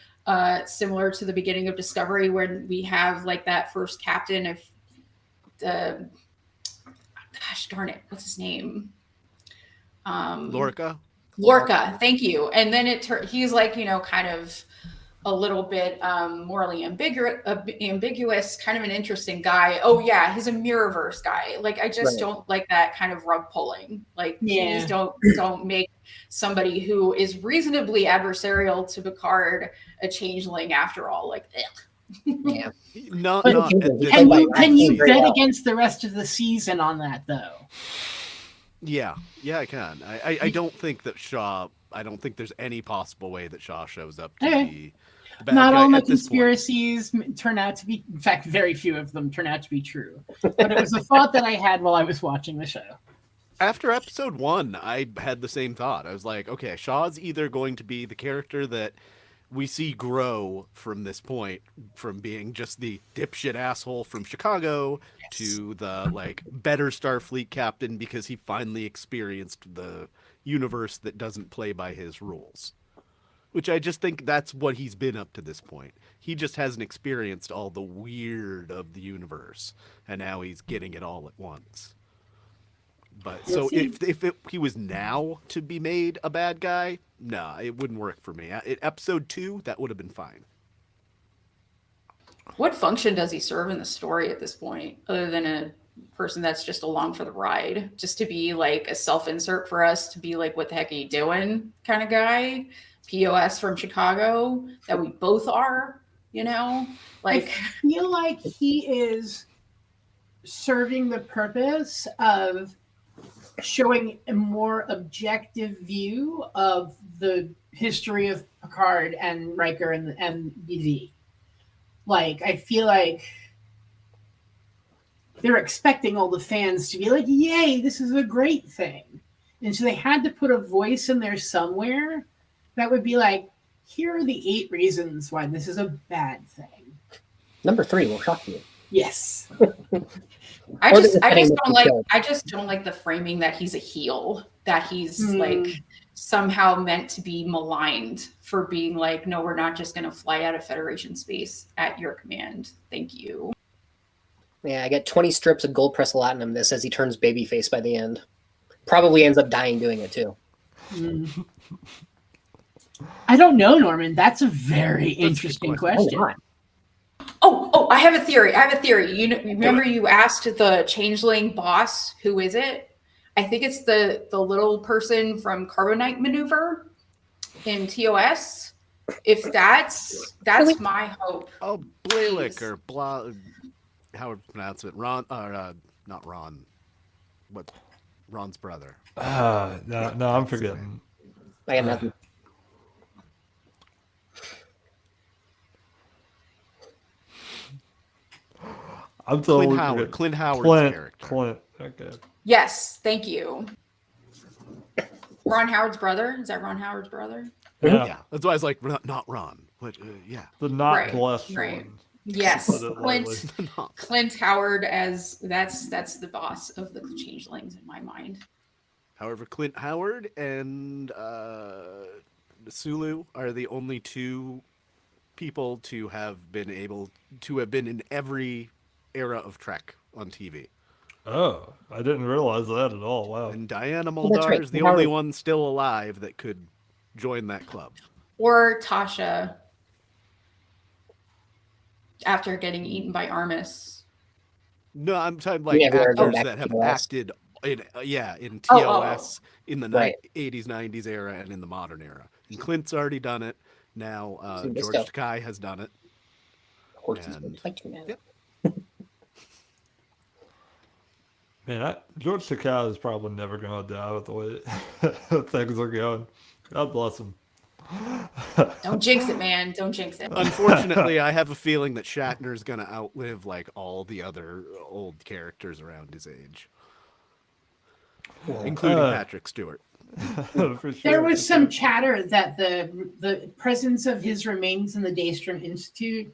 similar to the beginning of Discovery when we have like that first captain of the gosh darn it, what's his name?
Lorca,
thank you. And then he's like, kind of a little bit morally ambiguous, kind of an interesting guy. Oh yeah, he's a Mirrorverse guy. Like I just don't like that kind of rug pulling. Like please don't make somebody who is reasonably adversarial to Picard a changeling after all. Like
yeah.
Can you bet against the rest of the season on that though?
Yeah, I can. I don't think that Shaw. I don't think there's any possible way that Shaw shows up to be.
Not all my conspiracies turn out to be, in fact, very few of them turn out to be true. But it was a thought that I had while I was watching the show.
After episode 1, I had the same thought. I was like, okay, Shaw's either going to be the character that we see grow from this point, from being just the dipshit asshole from Chicago to the like better Starfleet captain because he finally experienced the universe that doesn't play by his rules. Which I just think that's what he's been up to this point. He just hasn't experienced all the weird of the universe, and now he's getting it all at once. But so if he was now to be made a bad guy, nah, it wouldn't work for me. Episode 2, that would have been fine.
What function does he serve in the story at this point, other than a person that's just along for the ride, just to be like a self-insert for us to be like, what the heck are you doing kind of guy? POS from Chicago that we both are, like
I feel like he is serving the purpose of showing a more objective view of the history of Picard and Riker and BZ. Like, I feel like they're expecting all the fans to be like, yay, this is a great thing. And so they had to put a voice in there somewhere that would be like, here are the 8 reasons why this is a bad thing.
Number 3 will shock you.
Yes.
I just don't like the framing that he's a heel, that he's like somehow meant to be maligned for being like, no, we're not just going to fly out of Federation space at your command. Thank you.
Yeah, I get 20 strips of gold press latinum that says he turns babyface by the end. Probably ends up dying doing it too.
I don't know, Norman. That's a very interesting question.
Oh, I have a theory. You remember you asked the changeling boss, who is it? I think it's the little person from Carbonite Maneuver in TOS. If that's my hope.
Oh, Blalik or Blah, how would you pronounce it? Ron, or not Ron. What? Ron's brother.
No, I'm forgetting.
I got nothing.
I'm totally
Clint Howard's character.
Clint. Okay.
Yes, thank you. Ron Howard's brother? Is that Ron Howard's brother?
Yeah. That's why I was like, not Ron. But yeah.
The not
Right,
blessed
right.
one.
Yes,
Put it lightly.
Clint Howard as that's the boss of the changelings in my mind.
However, Clint Howard and Sulu are the only 2 people to have been in every era of Trek on TV.
Oh, I didn't realize that at all. Wow.
And Diana
that's
Muldaur
right.
is the
Howard.
only one still alive that could join that club.
Or Tasha after getting eaten by Armis.
No, I'm talking like
Yeah, we're going
actors
back
that
to
have
TOS.
acted in
Oh.
TOS in the
Right.
80s, 90s era and in the modern era. And Clint's already done it. Now
See,
George
Disco.
Takei has done it.
Horses
And-
will fight you now.
Yep.
Man, George Takei is probably never going to die with the way things are going. God bless him.
Don't jinx it, man. Don't jinx it.
Unfortunately, I have a feeling that Shatner's going to outlive like all the other old characters around his age, including Patrick Stewart.
For sure.
There was some chatter that the presence of his remains in the Daystrom Institute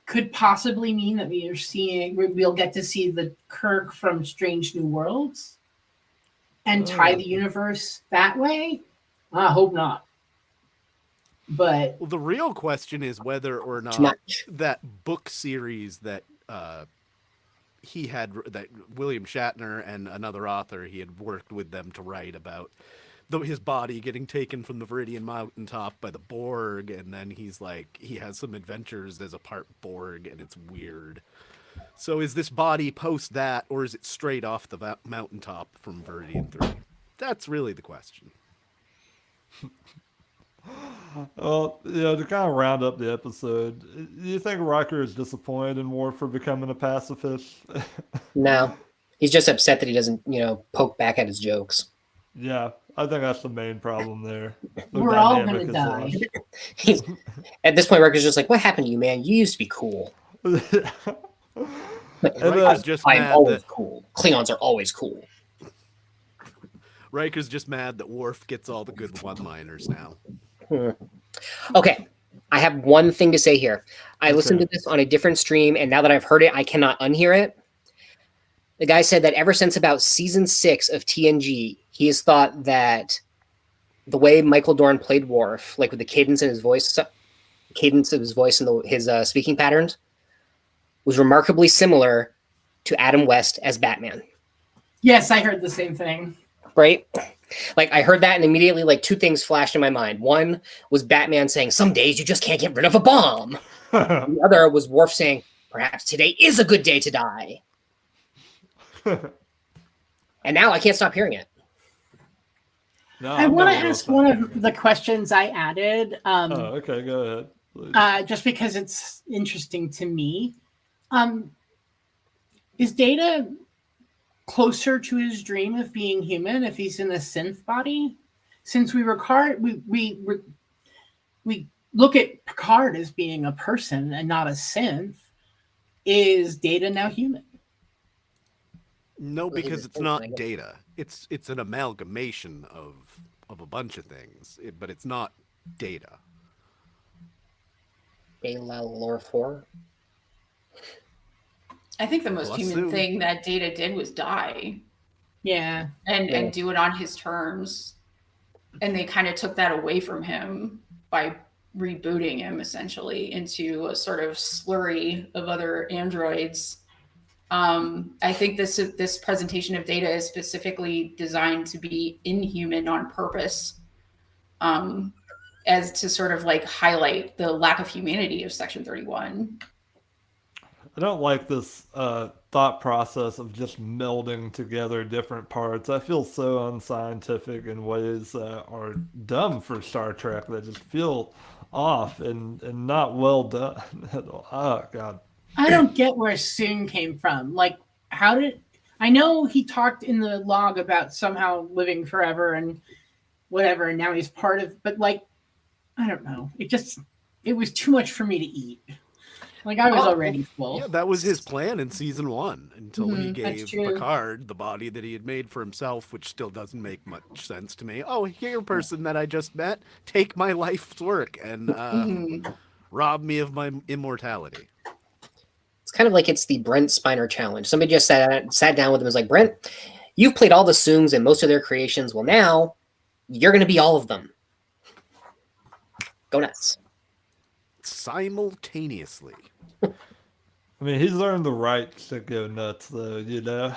could possibly mean that we'll get to see the Kirk from Strange New Worlds and tie the universe that way. I hope not. But
Well, the real question is whether or not
much.
that book series that he had, that William Shatner and another author, he had worked with them to write about his body getting taken from the Viridian Mountaintop by the Borg, and then he has some adventures as a part Borg, and it's weird. So is this body post that, or is it straight off the mountaintop from Viridian 3? That's really the question.
Well, to kind of round up the episode, do you think Riker is disappointed in Worf for becoming a pacifist?
No. He's just upset that he doesn't, poke back at his jokes.
Yeah, I think that's the main problem there. The
we're all
dynamic
going to
is
die.
lost.
He's at this point, Riker's just like, "What happened to you, man? You used to be cool."
Riker's just
I'm
mad
always
that
cool. Klingons are always cool.
Riker's just mad that Worf gets all the good one-liners now.
Okay, I have one thing to say here. I listened to this on a different stream, and now that I've heard it, I cannot unhear it. The guy said that ever since about season 6 of TNG, he has thought that the way Michael Dorn played Worf, like with the cadence in his voice, and his speaking patterns, was remarkably similar to Adam West as Batman.
Yes, I heard the same thing.
Right? Like I heard that and immediately like two things flashed in my mind. One was Batman saying, "Some days you just can't get rid of a bomb." The other was Worf saying, "Perhaps today is a good day to die." And now I can't stop hearing it.
No,
I
I'm
want to
gonna go
ask
with
one
that.
of the questions I added,
Okay, go ahead. Please.
just because it's interesting to me. Is Data closer to his dream of being human if he's in a synth body? Since we look at Picard as being a person and not a synth, is Data now human?
No,
Well, he
because
was
it's
thinking,
not
I guess.
data. It's an amalgamation of a bunch of things, but it's not data.
Data Lore 4.
I think the most
Plus
human
soon.
thing that Data did was die
Yeah.
and do it on his terms. And they kind of took that away from him by rebooting him essentially into a sort of slurry of other androids. I think this presentation of Data is specifically designed to be inhuman on purpose, as to sort of like highlight the lack of humanity of Section 31.
I don't like this thought process of just melding together different parts. I feel so unscientific in ways that are dumb for Star Trek that just feel off and not well done at all. Oh, God.
I don't get where Soon came from. Like, I know he talked in the log about somehow living forever and whatever, and now he's part of, but like, I don't know. It was too much for me to eat. Like, I was already full.
Yeah, that was his plan in season 1 until he
that's
gave
true.
Picard the body that he had made for himself, which still doesn't make much sense to me. Oh, here, person that I just met, take my life's work and rob me of my immortality.
It's kind of like it's the Brent Spiner challenge. Somebody just sat down with him and was like, "Brent, you've played all the Soongs and most of their creations. Well, now you're going to be all of them. Go nuts."
Simultaneously.
I mean, he's earned the right to go nuts, though, you know?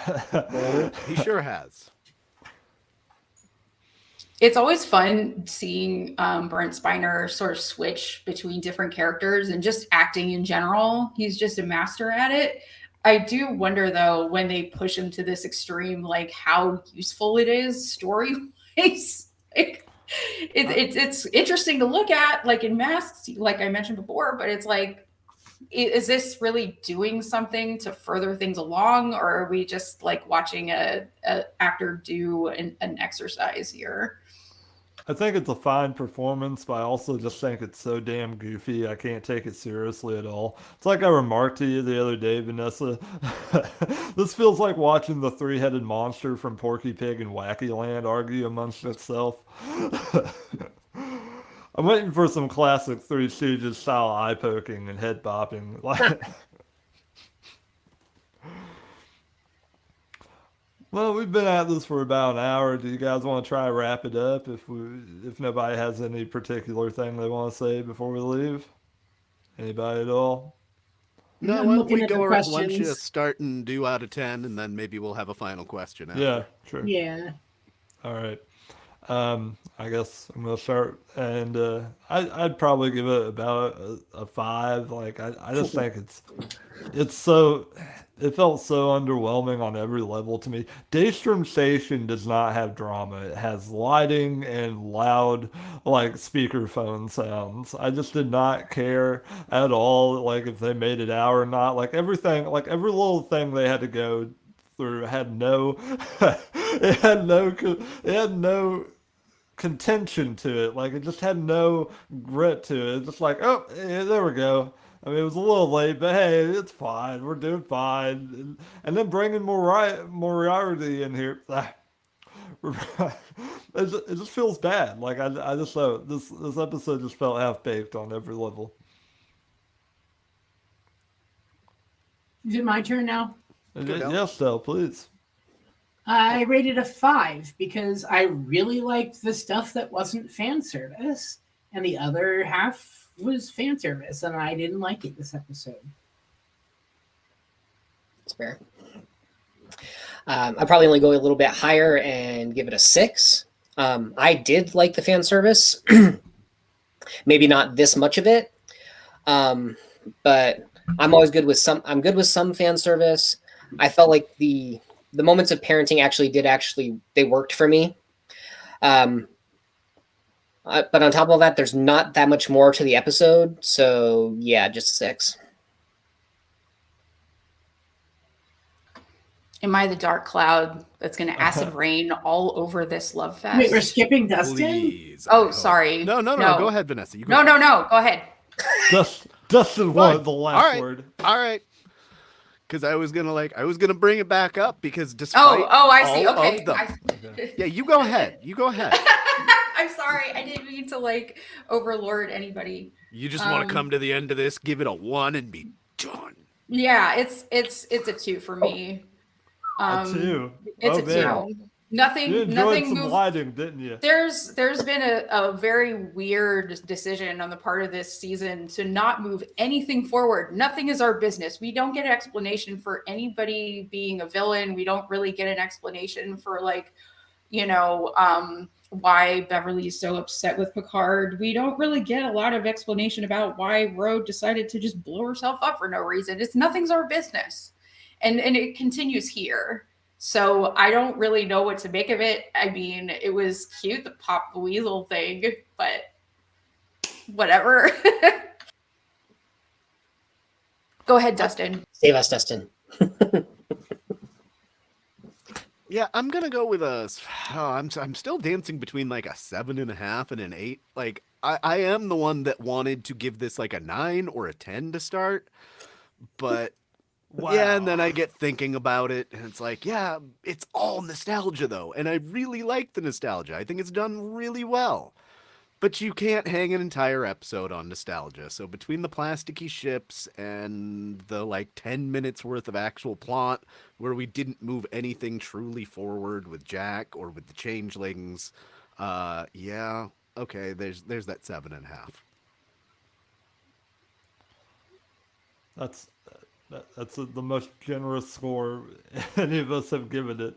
He sure has.
It's always fun seeing Brent Spiner sort of switch between different characters and just acting in general. He's just a master at it. I do wonder, though, when they push him to this extreme, like how useful it is story-wise. Like, it's interesting to look at, like in Masks, like I mentioned before, but it's like, is this really doing something to further things along, or are we just like watching a actor do an exercise here?
I think it's a fine performance, but I also just think it's so damn goofy. I can't take it seriously at all. It's like I remarked to you the other day, Vanessa. This feels like watching the three-headed monster from Porky Pig and Wacky Land argue amongst itself. I'm waiting for some classic Three Stooges style eye poking and head bopping. Well, we've been at this for about an hour. Do you guys want to try to wrap it up if nobody has any particular thing they want to say before we leave? Anybody at all?
No,
I'm
why don't
looking
we
at the
go why don't you
questions.
start and do out of 10, and then maybe we'll have a final question after.
Yeah, sure.
Yeah.
All right. I guess I'm gonna start, and I'd probably give it about a 5. Like I just think it felt so underwhelming on every level to me. Daystrom Station does not have drama. It has lighting and loud like speakerphone sounds. I just did not care at all like if they made it out or not. Like everything, like every little thing they had to go through had no it had no contention to it. Like it just had no grit to it. It's just like, oh, yeah, there we go. I mean, it was a little late, but hey, it's fine. We're doing fine. And then bringing Moriarty in here, it just feels bad. Like I just thought this episode just felt half baked on every level.
Is it my turn now?
Go.
Yes, Del, please.
I rated a 5 because I really liked the stuff that wasn't fan service, and the other half was fan service, and I didn't like it this episode.
It's fair. I'd probably only go a little bit higher and give it a 6. I did like the fan service. Maybe not this much of it, but I'm always good with some. I'm good with some fan service. I felt like the moments of parenting they worked for me. But on top of all that, there's not that much more to the episode, so yeah, just 6.
Am I the dark cloud that's going to acid rain all over this love fest?
Wait, we're skipping Dustin?
Please.
Oh, sorry.
No. Go ahead, Vanessa. You go.
No. Go ahead.
Dustin wanted the
All
last
right.
word.
All right. Because I was gonna bring it back up because despite
I see.
all
Okay.
of them- yeah, you go ahead.
I'm sorry. I didn't mean to overlord anybody.
You just want to come to the end of this, give it a 1, and be done.
Yeah, it's a 2 for me.
A 2.
It's
Oh,
a
man.
2. Nothing.
You enjoyed
Nothing
some
moved.
lighting, didn't you?
There's been a very weird decision on the part of this season to not move anything forward. Nothing is our business. We don't get an explanation for anybody being a villain. We don't really get an explanation for why Beverly's so upset with Picard. We don't really get a lot of explanation about why Rose decided to just blow herself up for no reason. Nothing's our business. And it continues here. So I don't really know what to make of it. I mean, it was cute, the Pop the Weasel thing, but whatever. Go ahead, Dustin.
Save us, Dustin.
Yeah, I'm gonna go with I'm still dancing between a 7.5 and an 8. I am the one that wanted to give this a 9 or a 10 to start, but
Wow.
yeah, and then I get thinking about it, and it's it's all nostalgia though, and I really like the nostalgia. I think it's done really well. But you can't hang an entire episode on nostalgia. So between the plasticky ships and the 10 minutes worth of actual plot where we didn't move anything truly forward with Jack or with the changelings, yeah, okay, there's that 7.5.
That's the most generous score any of us have given it.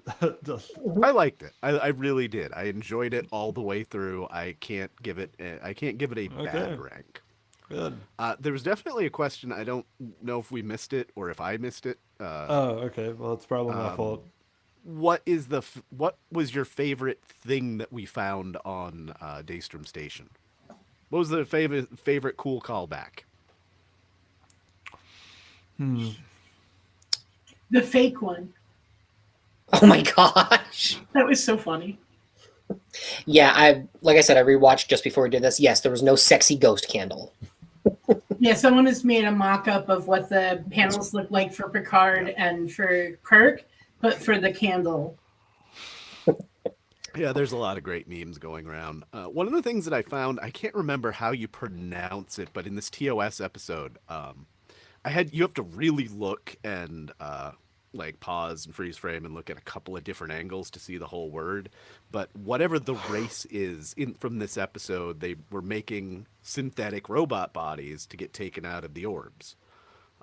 I liked it. I really did. I enjoyed it all the way through. I can't give it a bad rank.
Good.
There was definitely a question. I don't know if we missed it or if I missed it.
Okay. Well, it's probably my fault.
What was your favorite thing that we found on Daystrom Station? What was the favorite cool callback?
The fake one.
Oh my gosh.
That was so funny.
Yeah, like I said, I rewatched just before we did this. Yes, there was no sexy ghost candle.
Yeah, someone has made a mock-up of what the panels look like for Picard and for Kirk, but for the candle.
Yeah, there's a lot of great memes going around. One of the things that I found, I can't remember how you pronounce it, but in this TOS episode, you have to really look and pause and freeze frame and look at a couple of different angles to see the whole word. But whatever the race is from this episode, they were making synthetic robot bodies to get taken out of the orbs.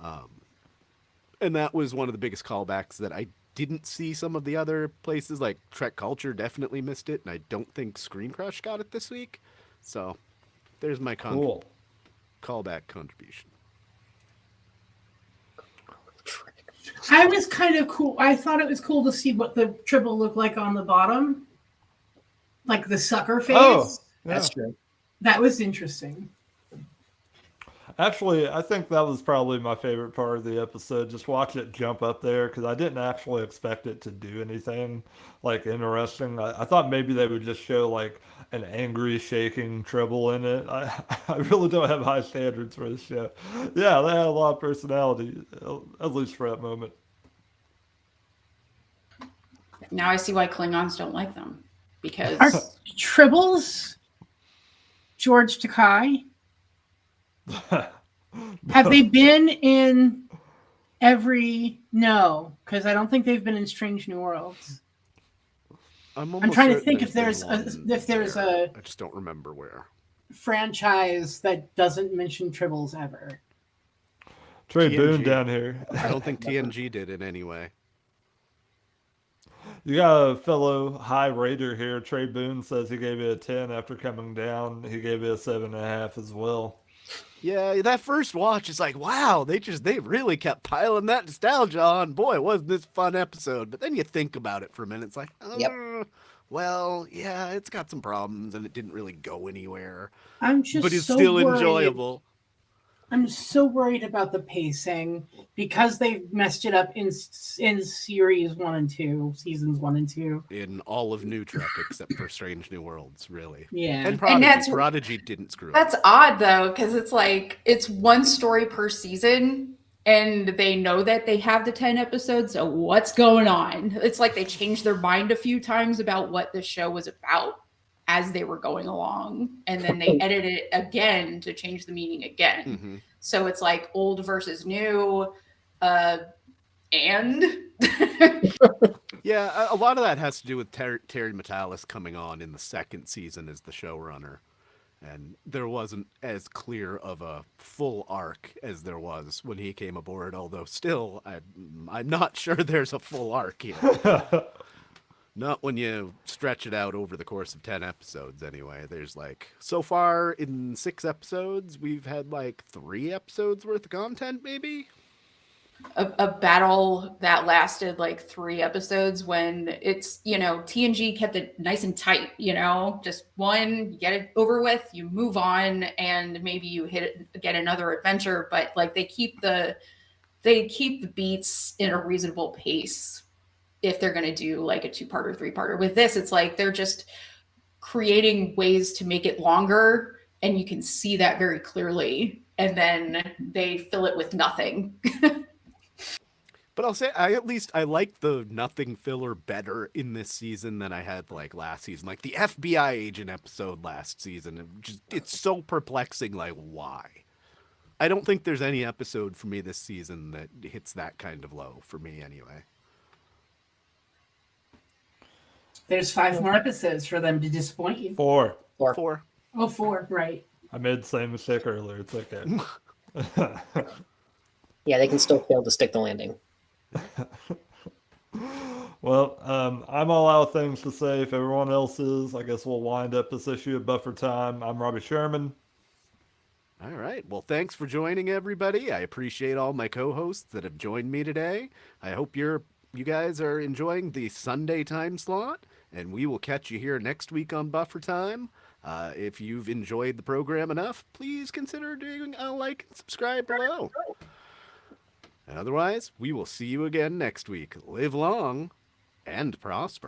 And that was one of the biggest callbacks that I didn't see some of the other places. Like Trek Culture definitely missed it, and I don't think Screen Crush got it this week. So there's my
Cool.
callback contribution.
I was kind of cool. I thought it was cool to see what the triple looked like on the bottom. Like the sucker face.
Oh, yeah.
That's true.
That was interesting.
Actually, I think that was probably my favorite part of the episode. Just watch it jump up there because I didn't actually expect it to do anything interesting. I thought maybe they would just show an angry, shaking treble in it. I really don't have high standards for this show. Yeah, they had a lot of personality, at least for that moment.
Now I see why Klingons don't like them. Because
Are tribbles George Takei? Have they been in every... No, because I don't think they've been in Strange New Worlds.
I'm
I'm trying to
certain
think if
been
there's
one
a
I just don't remember where.
franchise that doesn't mention tribbles ever.
Trey Boone
TNG.
down here.
I don't think TNG did in any way.
You got a fellow high rater here. Trey Boone says he gave it a 10 after coming down. He gave it a 7.5 as well.
Yeah, that first watch is like, wow, they really kept piling that nostalgia on. Boy, wasn't this a fun episode. But then you think about it for a minute, it's like, well, yeah, it's got some problems and it didn't really go anywhere.
I'm just
But it's
so
still
worried.
enjoyable.
I'm so worried about the pacing because they've messed it up in series 1 and 2, seasons 1 and 2.
In all of New Trek, except for Strange New Worlds, really.
Yeah.
And Prodigy.
that's-
Prodigy didn't screw up.
That's odd though, because it's like it's one story per season, and they know that they have the 10 episodes. So what's going on? It's like they changed their mind a few times about what the show was about as they were going along, and then they edited it again to change the meaning again.
Mm-hmm.
So it's like old versus new, and
Yeah, a lot of that has to do with Terry Matalas coming on in the second season as the showrunner. And there wasn't as clear of a full arc as there was when he came aboard, although still, I'm not sure there's a full arc here. Not when you stretch it out over the course of 10 episodes, anyway. There's like, so far in 6 episodes, we've had like 3 episodes worth of content, maybe?
a battle that lasted like 3 episodes when it's, TNG kept it nice and tight, just one, you get it over with, you move on, and maybe you get another adventure, but like they keep the beats in a reasonable pace if they're going to do like a 2-parter, 3-parter. With this, it's like they're just creating ways to make it longer, and you can see that very clearly, and then they fill it with nothing.
But I'll say, I like the nothing filler better in this season than I had like last season. Like the FBI agent episode last season, it's so perplexing. Like, why? I don't think there's any episode for me this season that hits that kind of low for me anyway.
There's 5 more episodes for them to disappoint you.
4.
4.
Oh, 4, right.
I made the same mistake earlier. It's okay.
Yeah, they can still fail to stick the landing.
Well, I'm all out of things to say. If everyone else is, I guess we'll wind up this issue of Buffer Time. I'm Robbie Sherman.
All right. Well, thanks for joining, everybody. I appreciate all my co-hosts that have joined me today. I hope you guys are enjoying the Sunday time slot, and we will catch you here next week on Buffer Time. If you've enjoyed the program enough, please consider doing a like and subscribe below. And otherwise, we will see you again next week. Live long and prosper.